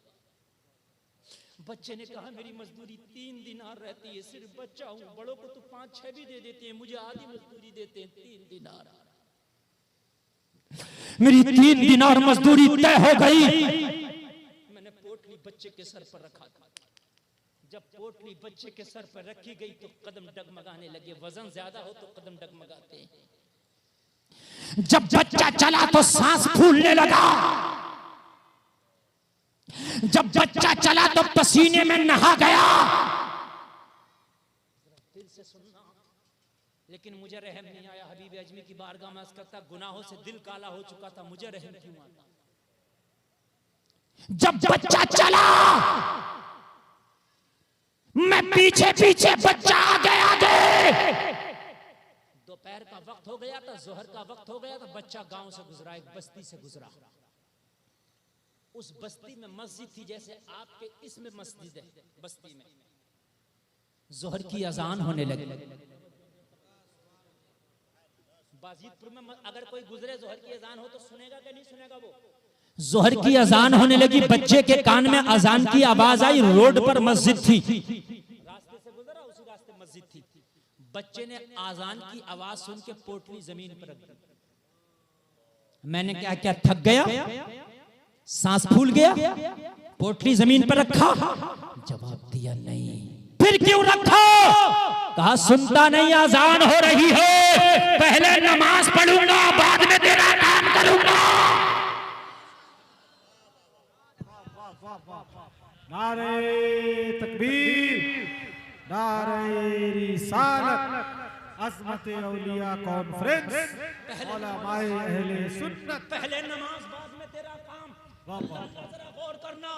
बच्चे ने कहा मेरी मजदूरी 3 दिनार रहती है, सिर्फ बच्चा हूँ, बड़ों को तो 5-6 भी दे देते हैं, मुझे आधी मजदूरी देते हैं, 3 दिनार। मेरी 3 दिनार मजदूरी तय हो गई। मैंने पोटली बच्चे के सर पर रखा था। जब पोटली बच्चे के सर पर रखी गई तो कदम डगमगाने लगे, वजन ज्यादा हो तो कदम डगमगाते हैं। जब बच्चा चला तो सांस फूलने लगा, जब बच्चा चला तो पसीने में नहा गया। दिल से सुनना, लेकिन मुझे रहम नहीं आया। हबीब अजमी की बारगाह में अर्ज करता, गुनाहों से दिल काला हो चुका था, मुझे रहम क्यों आता? जब बच्चा चला मैं पीछे पीछे, बच्चा आगे आगे। दोपहर का वक्त हो गया था, जोहर का वक्त हो गया था, बच्चा गांव से गुजरा, एक बस्ती से गुजरा। उस बस्ती में मस्जिद थी, जैसे आपके इसमें मस्जिद है, बस्ती में जोहर की अजान होने लगी। बाजिदपुर में अगर कोई गुजरे जोहर की अजान हो तो सुनेगा कि नहीं सुनेगा? वो जोहर की अजान होने लगी, बच्चे के कान में अजान की आवाज आई, रोड पर मस्जिद थी, रास्ते से गुजरा, उसी रास्ते मस्जिद थी। बच्चे ने अजान की आवाज सुन के पोटली जमीन पर रख दी। मैंने क्या क्या थक गया, सांस फूल गया, पोटली जमीन पर रखा, जवाब दिया नहीं। फिर क्यों रखा? कहा सुनता नहीं, अजान हो रही है, पहले नमाज पढ़ूंगा, बाद में तेरा काम करूंगा। नारे तकबीर, नारे रिसालत, अज़मत औलिया कॉन्फ्रेंस, उलमाए अहले सुन्नत। पहले नमाज बाद में तेरा काम। जरा गौर करना,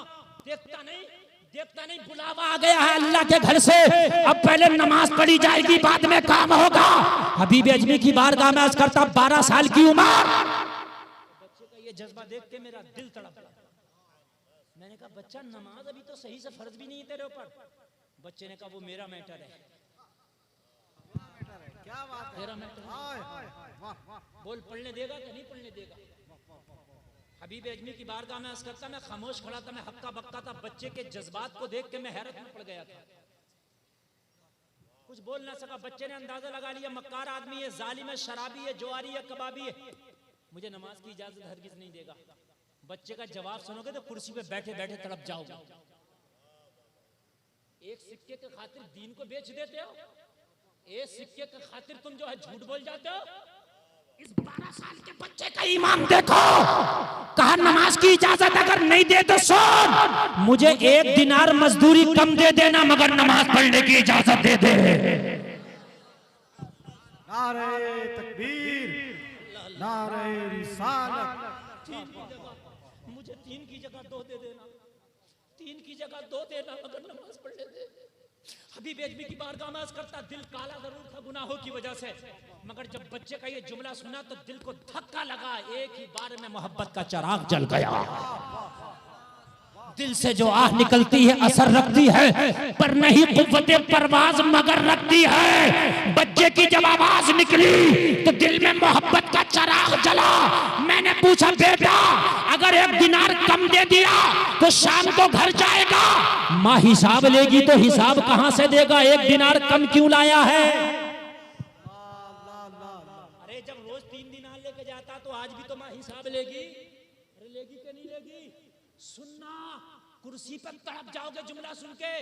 देखता नहीं बुलावा आ गया है अल्लाह के घर से, अब पहले नमाज पढ़ी जाएगी, बाद में काम होगा। हबीब अजमी की बारगाह में अर्ज करता, 12 साल की उम्र, बच्चे का ये जज्बा देख के मेरा दिल तड़प रहा। मैंने कहा बच्चा नमाज अभी तो सही से फर्ज भी नहीं है तेरे ऊपर। बच्चे ने कहा वो मेरा मैटर है। क्या बात है, मेरा मैटर है। हाय हाय वाह वाह, बोल पढ़ने देगा कि नहीं पढ़ने देगा। हबीब अजमी की बारगाह में अर्ज करता, मैं खामोश खड़ा था, मैं हक्का बक्का था। बच्चे के जज्बात को देख के मैं हैरत में पड़ गया था, कुछ बोल ना सका। बच्चे ने अंदाजा लगा लिया मक्कार आदमी है, जालिम है, शराबी है, जुआरी है, कबाबी है, मुझे नमाज की इजाजत हरगिज नहीं देगा। बच्चे का जवाब सुनोगे तो कुर्सी पे बैठे बैठे तड़प जाओगे। एक सिक्के के खातिर दीन को बेच देते हो, एक सिक्के के खातिर तुम जो है झूठ बोल जाते हो। इस 12 साल के बच्चे का ईमान देखो, कहा नमाज की इजाजत अगर नहीं दे तो सुन, मुझे 1 दिनार मजदूरी कम दे देना मगर नमाज पढ़ने की इजाजत दे दे। नारे तकबीर, नारे रिसालत। मुझे 3 की जगह 2 दे देना, 3 की जगह 2 देना मगर नमाज पढ़ने दे। हबीब अजमी की बारगाह में अर्ज करता, दिल काला जरूर था गुनाहों की वजह से, मगर जब बच्चे का ये जुमला सुना तो दिल को धक्का लगा। एक ही बार में मोहब्बत का चिराग जल गया। दिल से जो आह निकलती है असर रखती है, पर नहीं कुव्वते परवाज मगर रखती है। बच्चे की जब आवाज निकली तो दिल में मोहब्बत का चिराग जला। मैंने पूछा बेटा अगर 1 दिनार कम दे दिया तो शाम को घर जाएगा? माँ हिसाब लेगी तो हिसाब कहां से देगा, 1 दिनार कम क्यों लाया है? अरे जब रोज 3 दिनार लेके जाता तो आज भी तो माँ हिसाब लेगी। अरे लेगी कि नहीं लेगी? सुनना, कुर्सी पर तड़प जाओगे जुमला सुन के।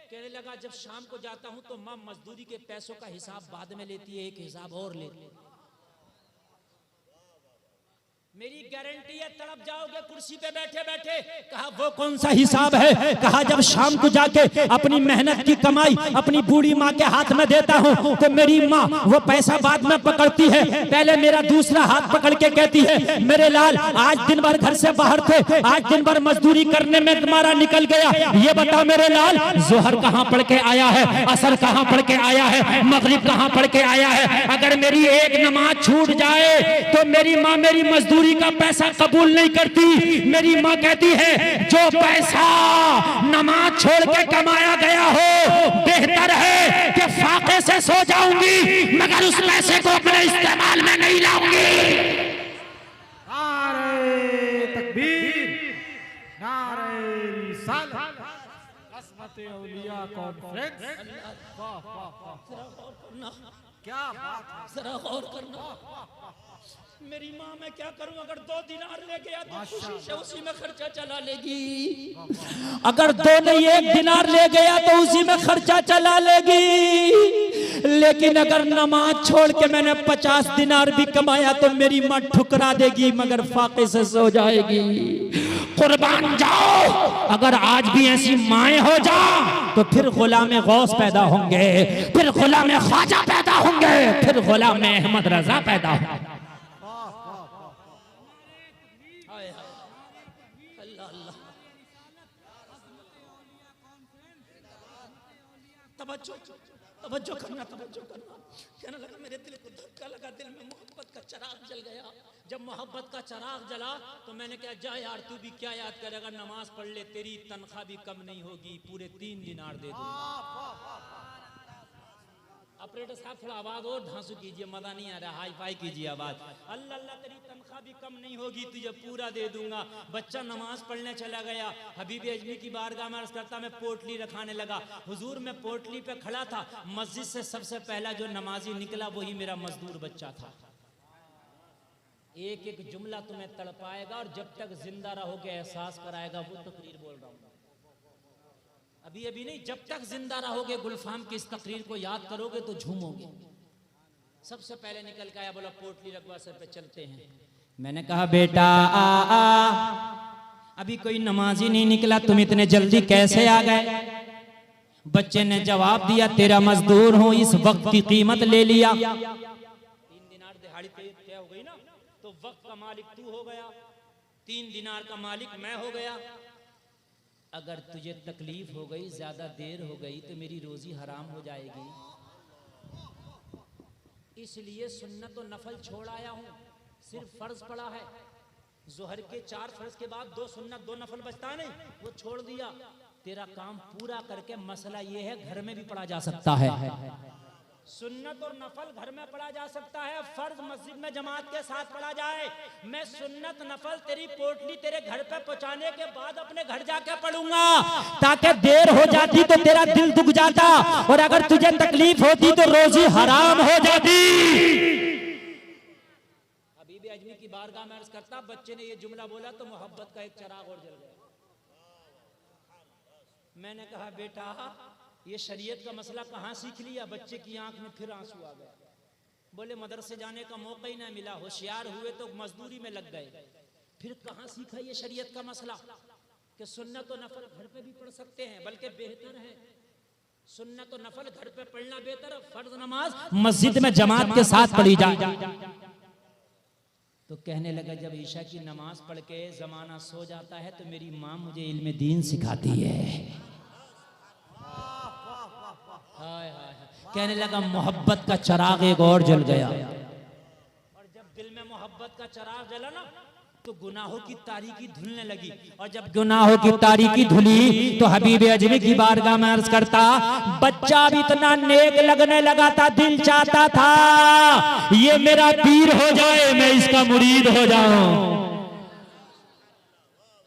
कहने लगा जब शाम को जाता हूं तो माँ मजदूरी के पैसों का हिसाब बाद में लेती है, एक हिसाब और लेती है। मेरी गारंटी है तड़प जाओगे कुर्सी पे बैठे बैठे। कहा वो कौन सा हिसाब है? कहा जब शाम को जाके अपनी मेहनत की कमाई अपनी बूढ़ी माँ के हाथ में देता हूँ तो मेरी माँ वो पैसा बाद में पकड़ती है, पहले मेरा दूसरा हाथ पकड़ के कहती है मेरे लाल आज दिन भर घर से बाहर थे, आज दिन भर मजदूरी करने में तुम्हारा निकल गया, ये बता मेरे लाल जोहर कहाँ पढ़ के आया है, असर कहाँ पढ़ के आया है, मगरिब कहाँ पढ़ के आया है? अगर मेरी एक नमाज छूट जाए तो मेरी माँ मेरी मजदूरी का पैसा कबूल नहीं करती। मेरी माँ कहती है जो पैसा नमाज छोड़ के कमाया गया हो बेहतर है कि फाके से सो जाऊंगी मगर उस पैसे को अपने इस्तेमाल में नहीं लाऊंगी। नारे तकबीर, नारे रिसालत, अज़मत औलिया कॉन्फ्रेंस। वाह वाह वाह, क्या बात है, जरा गौर करना। मेरी माँ मैं क्या करूं, अगर 2 दिनार ले गया तो खुशी से उसी में खर्चा चला लेगी, अगर 2 नहीं 1 दिनार ले गया तो उसी में खर्चा चला लेगी। लेकिन अगर नमाज छोड़ के मैंने 50 दिनार भी कमाया तो मेरी माँ ठुकरा देगी मगर फाके से सो जाएगी। कुर्बान जाओ, अगर आज भी ऐसी माएं हो जाओ तो फिर गुलाम गौस पैदा होंगे, फिर गुलाम ख्वाजा पैदा होंगे, फिर गुलाम अहमद रजा पैदा होंगे। तवज्जो करना, तवज्जो करना। कहने लगा मेरे दिल को धक्का लगा, दिल में मोहब्बत का चिराग जल गया। जब मोहब्बत का चिराग जला तो मैंने कहा जा यार तू भी क्या याद करेगा, नमाज पढ़ ले, तेरी तनख्वाह भी कम नहीं होगी, पूरे 3 दिनार दे दूंगा। ऑपरेटर साहब थोड़ा आवाज और ढांसू कीजिए, मजा नहीं आ रहा, हाई फाई कीजिए आवाज। अल्लाह अल्लाह तेरी तनख्वाह भी कम नहीं होगी, तुझे पूरा दे दूंगा। बच्चा नमाज पढ़ने चला गया। हबीब अजमी की बारगाह में अर्ज करता मैं पोटली रखाने लगा। हुजूर मैं पोटली पे खड़ा था, मस्जिद से सबसे पहला जो नमाजी निकला वही मेरा मजदूर बच्चा था। एक एक जुमला तुम्हें तड़पाएगा और जब तक जिंदा रहोगे एहसास कराएगा। वो तकरीर बोल रहा हूँ, अभी अभी नहीं, जब तक जिंदा रहोगे गुलफाम की इस तकरीर को याद करोगे तो झूमोगे। सबसे पहले निकल के आया, बोला पोटली रखवा सर पे चलते हैं। मैंने कहा बेटा अभी कोई नमाजी नहीं निकला, तुम इतने जल्दी कैसे आ गए? बच्चे ने जवाब दिया तेरा मजदूर हूं, इस वक्त की कीमत ले लिया। 3 दिनार दिहाड़ी तय हो गई ना, तो वक्त का मालिक तू हो गया, 3 दिनार का मालिक मैं हो गया। अगर तुझे तकलीफ हो गई, ज्यादा देर हो गई तो मेरी रोजी हराम हो जाएगी, इसलिए सुन्नत और नफल छोड़ आया हूं, सिर्फ फर्ज पड़ा है। जोहर के 4 फर्ज के बाद 2 सुन्नत 2 नफल बचता नहीं, वो छोड़ दिया। तेरा काम पूरा करके मसला ये है घर में भी पढ़ा जा सकता है। सुन्नत और नफल घर में पढ़ा जा सकता है, फर्ज मस्जिद में जमात के साथ पढ़ा जाए। मैं सुन्नत नफल तेरी पोटली तेरे घर पे पहुंचाने के बाद अपने घर जाके पढ़ूंगा, ताकि देर हो जाती तो तेरा दिल दुख जाता, और अगर तुझे तकलीफ होती तो रोजी हराम हो जाती। अभी भी अजमी की बारगाह में अर्ज करता, बच्चे ने ये जुमला बोला तो मोहब्बत का एक चिराग और जल गया। मैंने कहा बेटा ये शरीयत का मसला कहाँ सीख लिया? बच्चे की आंख में फिर आंसू आ गया। बोले मदरसे जाने का मौका ही ना मिला, होशियार हुए तो मजदूरी में लग गए। फिर कहाँ सीखा ये शरीयत का मसला कि सुन्नत और नफल घर पे भी पढ़ सकते हैं, बल्कि बेहतर है सुन्नत और नफल घर पे पढ़ना बेहतर है, फर्ज नमाज मस्जिद में जमात के साथ पढ़ी जाए। तो कहने लगा जब ईशा की नमाज पढ़ के जमाना सो जाता है तो मेरी माँ मुझे इल्म दीन सिखाती है। हाय हाय, कहने लगा मोहब्बत का चिराग एक और जल गया। और जब दिल में मोहब्बत का चिराग जला ना तो गुनाहों की तारीकी धुलने लगी, और जब गुनाहों की तारीकी धुली तो हबीब अजमी की बारगाह में अर्ज करता, बच्चा भी इतना नेक लगने लगा था, दिल चाहता था ये मेरा पीर हो जाए, मैं इसका मुरीद हो जाऊं।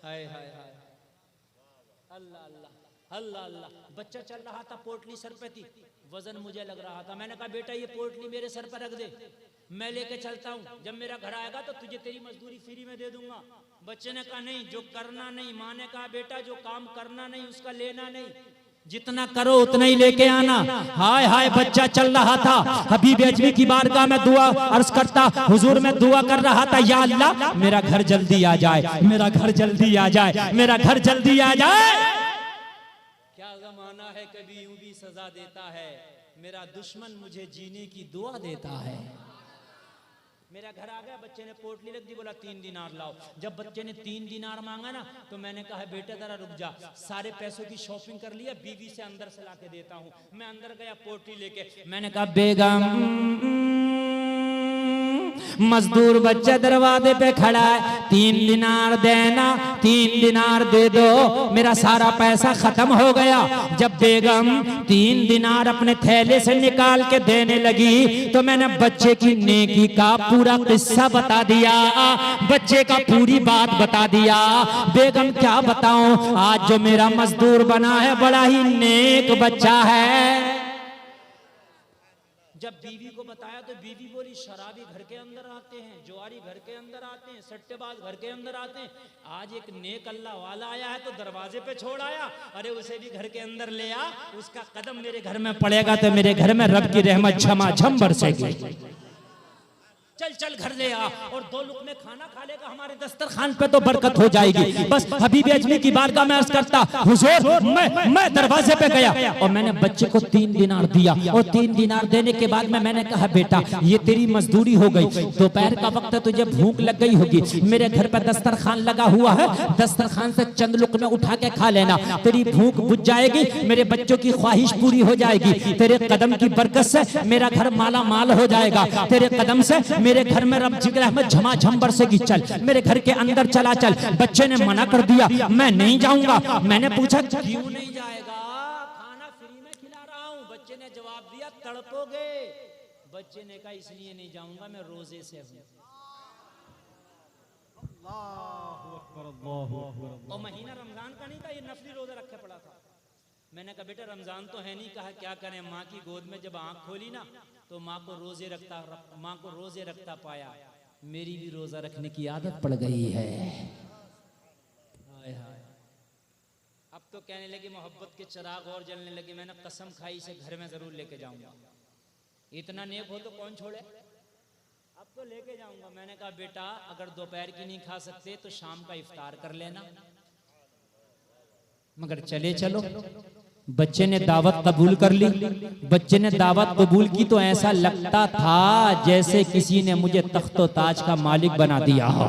हाय हाय हाय, अल्लाह अल्लाह अल्लाह अल्लाह। बच्चा चल रहा था, पोटली सर पे थी, वजन मुझे लग रहा था। मैंने कहा बेटा ये पोटली मेरे सर पर रख दे, मैं लेके चलता हूँ, जब मेरा घर आएगा तो तुझे तेरी मजदूरी फ्री में दे दूंगा। बच्चे ने कहा नहीं, जो करना नहीं। माँ ने कहा बेटा जो काम करना नहीं उसका लेना नहीं, जितना करो उतना ही लेके आना। हाय हाय, बच्चा चल रहा था, हबीब अजमी की बारगाह में दुआ अर्ज करता, हुजूर में दुआ कर रहा था, या अल्लाह मेरा घर जल्दी आ जाए, मेरा घर जल्दी आ जाए, मेरा घर जल्दी आ जाए। क्या जमाना है, कभी यूं भी सजा देता है, मेरा दुश्मन मुझे जीने की दुआ देता है। मेरा घर आ गया, बच्चे ने पोटली रख दी, बोला 3 दिनार लाओ। जब बच्चे ने 3 दिनार मांगा ना तो मैंने कहा बेटा जरा रुक जा, सारे पैसों की शॉपिंग कर लिया, बीवी से अंदर से लाके देता हूँ। मैं अंदर गया पोटली लेके, मैंने कहा बेगम मजदूर बच्चा दरवाजे पे खड़ा है, 3 दिनार देना, 3 दिनार दे दो, मेरा सारा पैसा खत्म हो गया। जब बेगम 3 दिनार अपने थैले से निकाल के देने लगी तो मैंने बच्चे की नेकी का पूरा किस्सा बता दिया, बच्चे का पूरी बात बता दिया। बेगम क्या बताऊं, आज जो मेरा मजदूर बना है बड़ा ही नेक बच्चा है। जब बीवी को बताया तो बीवी बोली शराबी घर के अंदर आते हैं, जुआरी घर के अंदर आते हैं, सट्टेबाज घर के अंदर आते हैं, आज एक नेक अल्लाह वाला आया है तो दरवाजे पे छोड़ आया, अरे उसे भी घर के अंदर ले आ, उसका कदम मेरे घर में पड़ेगा तो मेरे घर में रब की रहमत झमाझम बरसेगी। चल चल घर ले आ, और 2 लुक़मे खाना खा लेगा, हमारे दस्तरखान पे तो बरकत हो जाएगी। बस हबीब अजमी की बारगाह में अर्ज करता, हुजूर मैं दरवाजे पे गया और मैंने बच्चे को 3 दिनार दिया, और 3 दिनार देने के बाद में मैंने कहा बेटा ये तेरी मजदूरी हो गई, दोपहर का वक्त है, तुझे भूख लग गई होगी, मेरे घर पर दस्तरखान लगा हुआ है, दस्तरखान से चंद लुक़मे उठा के खा लेना, तेरी भूख बुझ जाएगी, मेरे बच्चों की ख्वाहिश पूरी हो जाएगी, तेरे कदम की बरकत से मेरा घर माला माल हो जाएगा, तेरे कदम से मेरे घर में रब की रहमत झमाझम बरसेगी, चल मेरे घर के अंदर चला चल। बच्चे ने मना कर दिया, मैं नहीं जाऊंगा। मैंने पूछा क्यों नहीं जाएगा, खाना फ्री में खिला रहा हूँ। बच्चे ने जवाब दिया तड़पोगे। बच्चे ने कहा इसलिए नहीं जाऊंगा, मैं रोजे से हूँ। और महीना रमजान का नहीं था, ये नफली रोजा रखे पड़ा था। मैंने कहा बेटा रमजान तो है नहीं, कहा क्या करें, माँ की गोद में जब आंख खोली ना तो माँ को रोजे रखता पाया, मेरी भी रोजा रखने की आदत पड़ गई है। हाय हाय, अब तो कहने लगी मोहब्बत के चिराग और जलने लगे। मैंने कसम खाई से घर में जरूर लेके जाऊंगा, इतना नेक हो तो कौन छोड़े, अब तो लेके जाऊंगा। मैंने कहा बेटा अगर दोपहर की नहीं खा सकते तो शाम का इफ्तार कर लेना, मगर चले चलो। बच्चे ने दावत कबूल कर ली। बच्चे ने दावत कबूल की तो ऐसा लगता था जैसे किसी ने मुझे तख्तो ताज का मालिक बना दिया हो।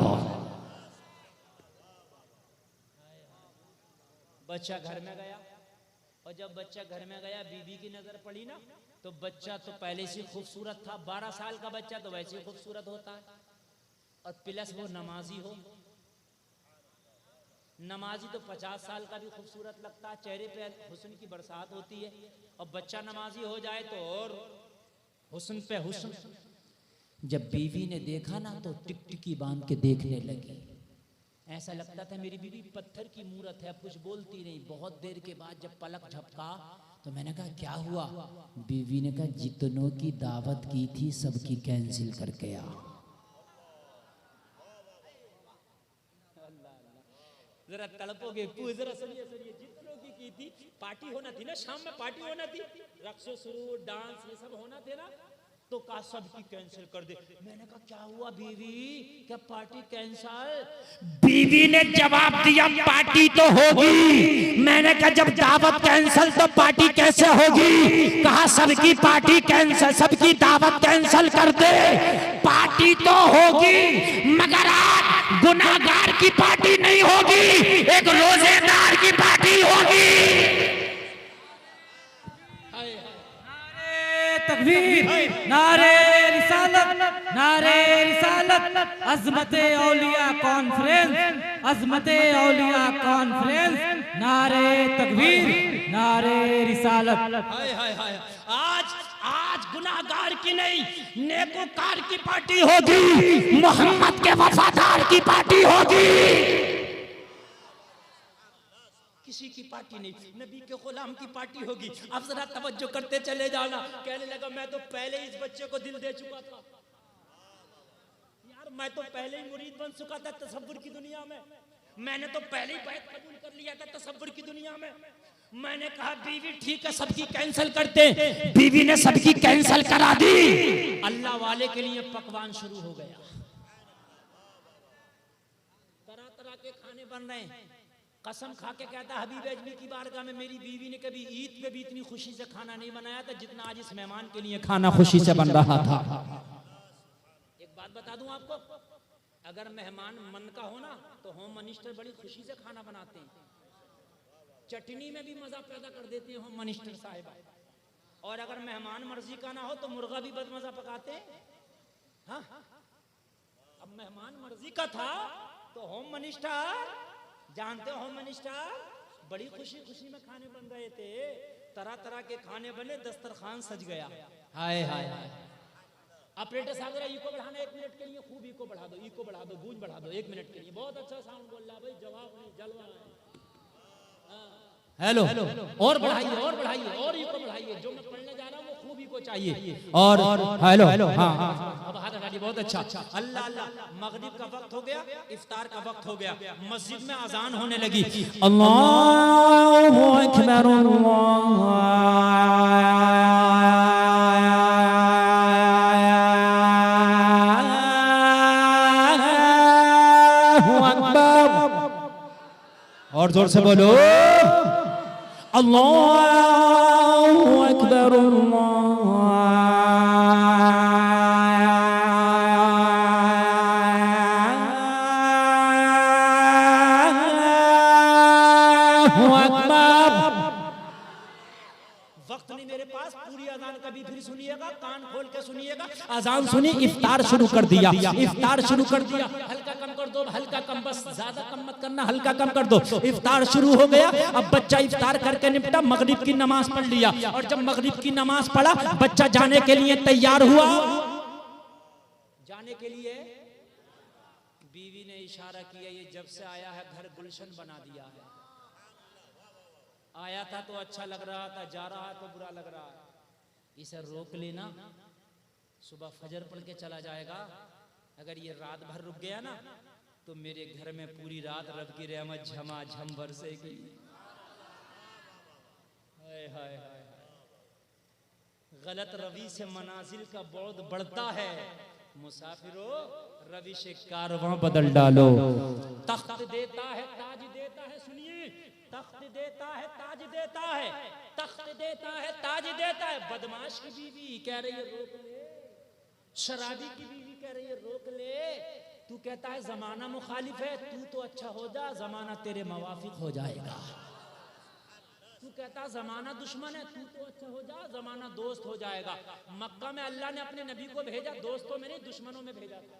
बच्चा घर में गया, और जब बच्चा घर में गया बीबी की नजर पड़ी ना तो बच्चा तो पहले से खूबसूरत था। 12 साल का बच्चा तो वैसे ही खूबसूरत होता है, और प्लस वो नमाजी हो, नमाजी तो 50 साल का भी खूबसूरत लगता है, चेहरे पे हुस्न की बरसात होती है, और बच्चा नमाजी हो जाए तो और हुस्न पे हुस्न। जब बीवी ने देखा ना तो टिकटिकी बांध के देखने लगी, ऐसा लगता था मेरी बीवी पत्थर की मूरत है, अब कुछ बोलती नहीं। बहुत देर के बाद जब पलक झपका तो मैंने कहा क्या हुआ? बीवी ने कहा जितनों की दावत की थी सबकी कैंसिल करके आ। जरा तड़पोगे, जरा सुनिए सुनिए, जितनों की थी, पार्टी होना थी ना, शाम में पार्टी होना थी, रक्सो शुरू, डांस ये सब होना थे ना, तो का सबकी कैंसिल कर दे। मैंने कहा क्या हुआ बीवी, क्या पार्टी कैंसिल? बीवी ने जवाब दिया पार्टी तो होगी। मैंने कहा जब दावत कैंसिल तो पार्टी कैसे होगी? कहा सबकी पार्टी कैंसिल, सबकी दावत कैंसिल कर दे, पार्टी तो होगी मगर आज गुनाहगार की पार्टी नहीं होगी, एक रोजेदार की पार्टी होगी। तकबीर, नारे रिसालत, नारे रिसालत, अज़मते औलिया कॉन्फ्रेंस, अज़मते औलिया कॉन्फ्रेंस, नारे तकबीर, नारे रिसालत। हाय हाय हाय, आज गुनाहगार की नहीं नेकोकार की पार्टी होगी, मोहम्मद के वफादार की पार्टी होगी। किसी की पार्टी नहीं, नबी के गुलाम की पार्टी होगी। अब जरा तवज्जो करते चले जाना। कहने लगा मैं तो पहले ही इस बच्चे को दिल दे चुका था यार, मैं तो पहले ही मुरीद बन चुका था तसव्वुर की दुनिया में, मैंने तो पहले ही बैत कबूल कर लिया था तसव्वुर की दुनिया में। मैंने कहा बीवी ठीक है सबकी कैंसिल करते, बीवी ने सबकी कैंसिल करा दी। अल्लाह वाले के लिए पकवान शुरू हो गया, तरह तरह के खाने बन रहे हैं। कसम खा के कहता हबीब अजमी की बारगाह में मेरी बीवी ने कभी ईद पे भी इतनी खुशी से खाना नहीं बनाया था जितना आज इस मेहमान के लिए खाना खुशी से बन रहा था। एक बात बता दूं आपको, अगर मेहमान मन का हो ना तो होम मिनिस्टर बड़ी खुशी से खाना बनाते हैं, चटनी में भी मजा पैदा कर देते हैं होम मिनिस्टर साहिबा, और अगर मेहमान मर्जी का ना हो तो मुर्गा भी बदमजा पकाते हैं। हाँ, अब मेहमान मर्जी का था तो होम मिनिस्टर, जानते हो होम मिनिस्टर, बड़ी खुशी खुशी में खाने बन रहे थे, तरह तरह के खाने बने, दस्तरखान सज गया। हाय हाय हाय, ऑपरेटर साहब जरा इको बढ़ाना 1 मिनट के लिए, खूब इको बढ़ा दो, इको बढ़ा दो, गूंज बढ़ा दो 1 मिनट के लिए। बहुत अच्छा साउंड बोल रहा भाई, जवाब नहीं, जलवा है। हेलो, और बढ़ाइए और बढ़ाइए और इको बढ़ाइए, जो मैं पढ़ने जा रहा हूँ वो खूब इको चाहिए। और हेलो, हाँ, अब हाथ हटा दिए, बहुत अच्छा। अल्लाह अल्लाह, मगरिब का वक्त हो गया, इफ्तार का वक्त हो गया, मस्जिद में अजान होने लगी। अल्लाहु अकबर, अल्लाहु अकबर, और जोर से बोलो अल्लाहु अकबर, वक्त नहीं मेरे पास, पूरी अजान कभी फिर सुनिएगा, कान खोल के सुनिएगा। अजान सुनी, इफ्तार शुरू कर दिया, इफ्तार शुरू कर दिया। हल्का कम कर दो, हल्का कम, बस ज्यादा कम मत करना, हल्का कम कर दो। इफ्तार शुरू हो गया, अब बच्चा इफ्तार करके निपटा, मगरिब की नमाज पढ़ लिया, और जब मगरिब की नमाज पढ़ा बच्चा जाने के लिए तैयार हुआ। जाने के लिए बीवी ने इशारा किया, ये जब से आया है घर गुलशन बना दिया है। आया था तो अच्छा लग रहा था, जा रहा है तो बुरा लग रहा है, इसे रोक लेना, सुबह फजर पढ़ के चला जाएगा। अगर ये रात भर रुक गया ना तो मेरे घर में पूरी रात रब की रहमत झमाझम बरसेगी। हाय हाय हाय, गलत रवि से मनाजिल का बहुत बढ़ता है, मुसाफिरो रवि से कारवां बदल डालो। तख्त देता है ताज देता है, सुनिए, तख्त देता है ताज देता है, तख्त देता है ताज देता है। बदमाश की बीवी कह रही है रोक ले, शराबी की बीवी कह रही है रोक ले, तू कहता है जमाना मुखालिफ है, तू तो अच्छा हो जा, जमाना तेरे मवाफिक हो जाएगा। तू कहता जमाना दुश्मन है, तू तो अच्छा हो जा, जमाना दोस्त हो जाएगा। मक्का में अल्लाह ने अपने नबी को भेजा दोस्तों में नहीं दुश्मनों में भेजा था।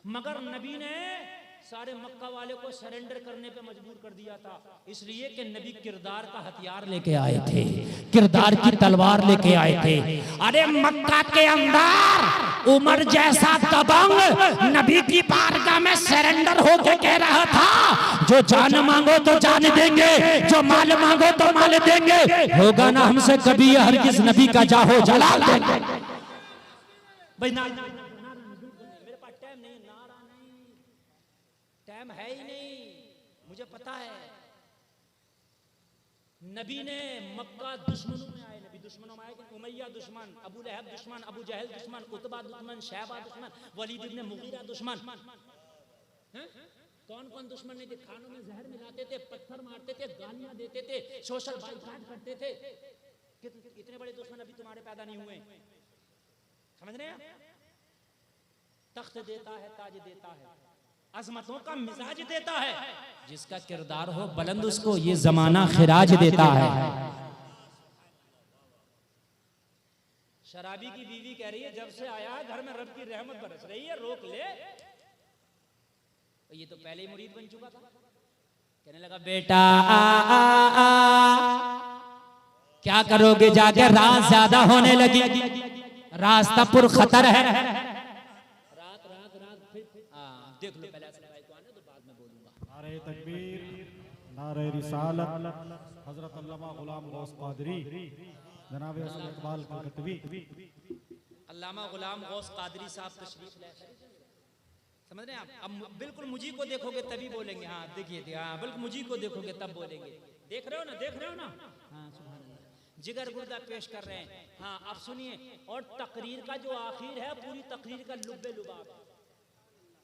मगर नबी ने सारे मक्का वाले को सरेंडर करने पे मजबूर कर दिया था, इसलिए कि नबी किरदार का हथियार लेके आए थे, किरदार की तलवार लेके आए थे। अरे मक्का के अंदर उमर जैसा दबंग नबी की बारगाह में सरेंडर होके कह रहा था, जो जान मांगो तो जान देंगे, जो माल मांगो तो माल देंगे, होगा ना हमसे कभी हर किस नबी का जाहो जलाल देंगे। भाई ना मेरे पास टाइम नहीं, नारा नहीं, टाइम है ही नहीं, मुझे पता है। नबी ने मक्का दुश्मनों में आए, नबी दुश्मनों में आए, उमैया दुश्मन, अबू लहब दुश्मन, अबू जहल दुश्मन, उतबा दुश्मन, शैबा दुश्मन, वलीद इब्ने मुगीरा दुश्मन। कौन कौन दुश्मन नहीं थे? खानों में जहर मिलाते थे, पत्थर मारते थे, गालियां देते थे, सोशल बाइकाट करते थे। इतने बड़े दुश्मन अभी तुम्हारे पैदा नहीं हुए, समझ रहे हैं? तख्त देता है, ताज देता है, अजमतों का मिजाज देता है, जिसका किरदार हो बुलंद उसको ये जमाना खिराज देता है। शराबी की बीवी कह रही है जब से आया घर में रब की रहमत बरस रही है, रोक ले। ये तो पहले ही मुरीद बन चुका था, कहने लगा बेटा क्या करोगे जाके, रात ज्यादा होने लगी, रास्ता पुर खतर है। रात फिर देख लो, पहले तो बाद में बोलूंगा। नारे तकबीर, नारे रिसालत, हजरत अल्लामा गुलाम गौस कादरी, जनाब हसन इकबाल कलकतवी, अल्लामा गुलाम गौस कादरी साहब तशरीफ ले, समझ रहे हैं आप? अब बिल्कुल मुझी को देखोगे तभी बोलेंगे, हाँ देखिए, हाँ बिल्कुल मुझी को देखोगे तब बोलेंगे। देख रहे हो ना, देख रहे हो ना? हाँ सुभान अल्लाह, जिगर गुर्दा पेश कर रहे हैं। हाँ अब सुनिए, और तकरीर का जो आखिर है, पूरी तकरीर का लुब्बे लुबाब,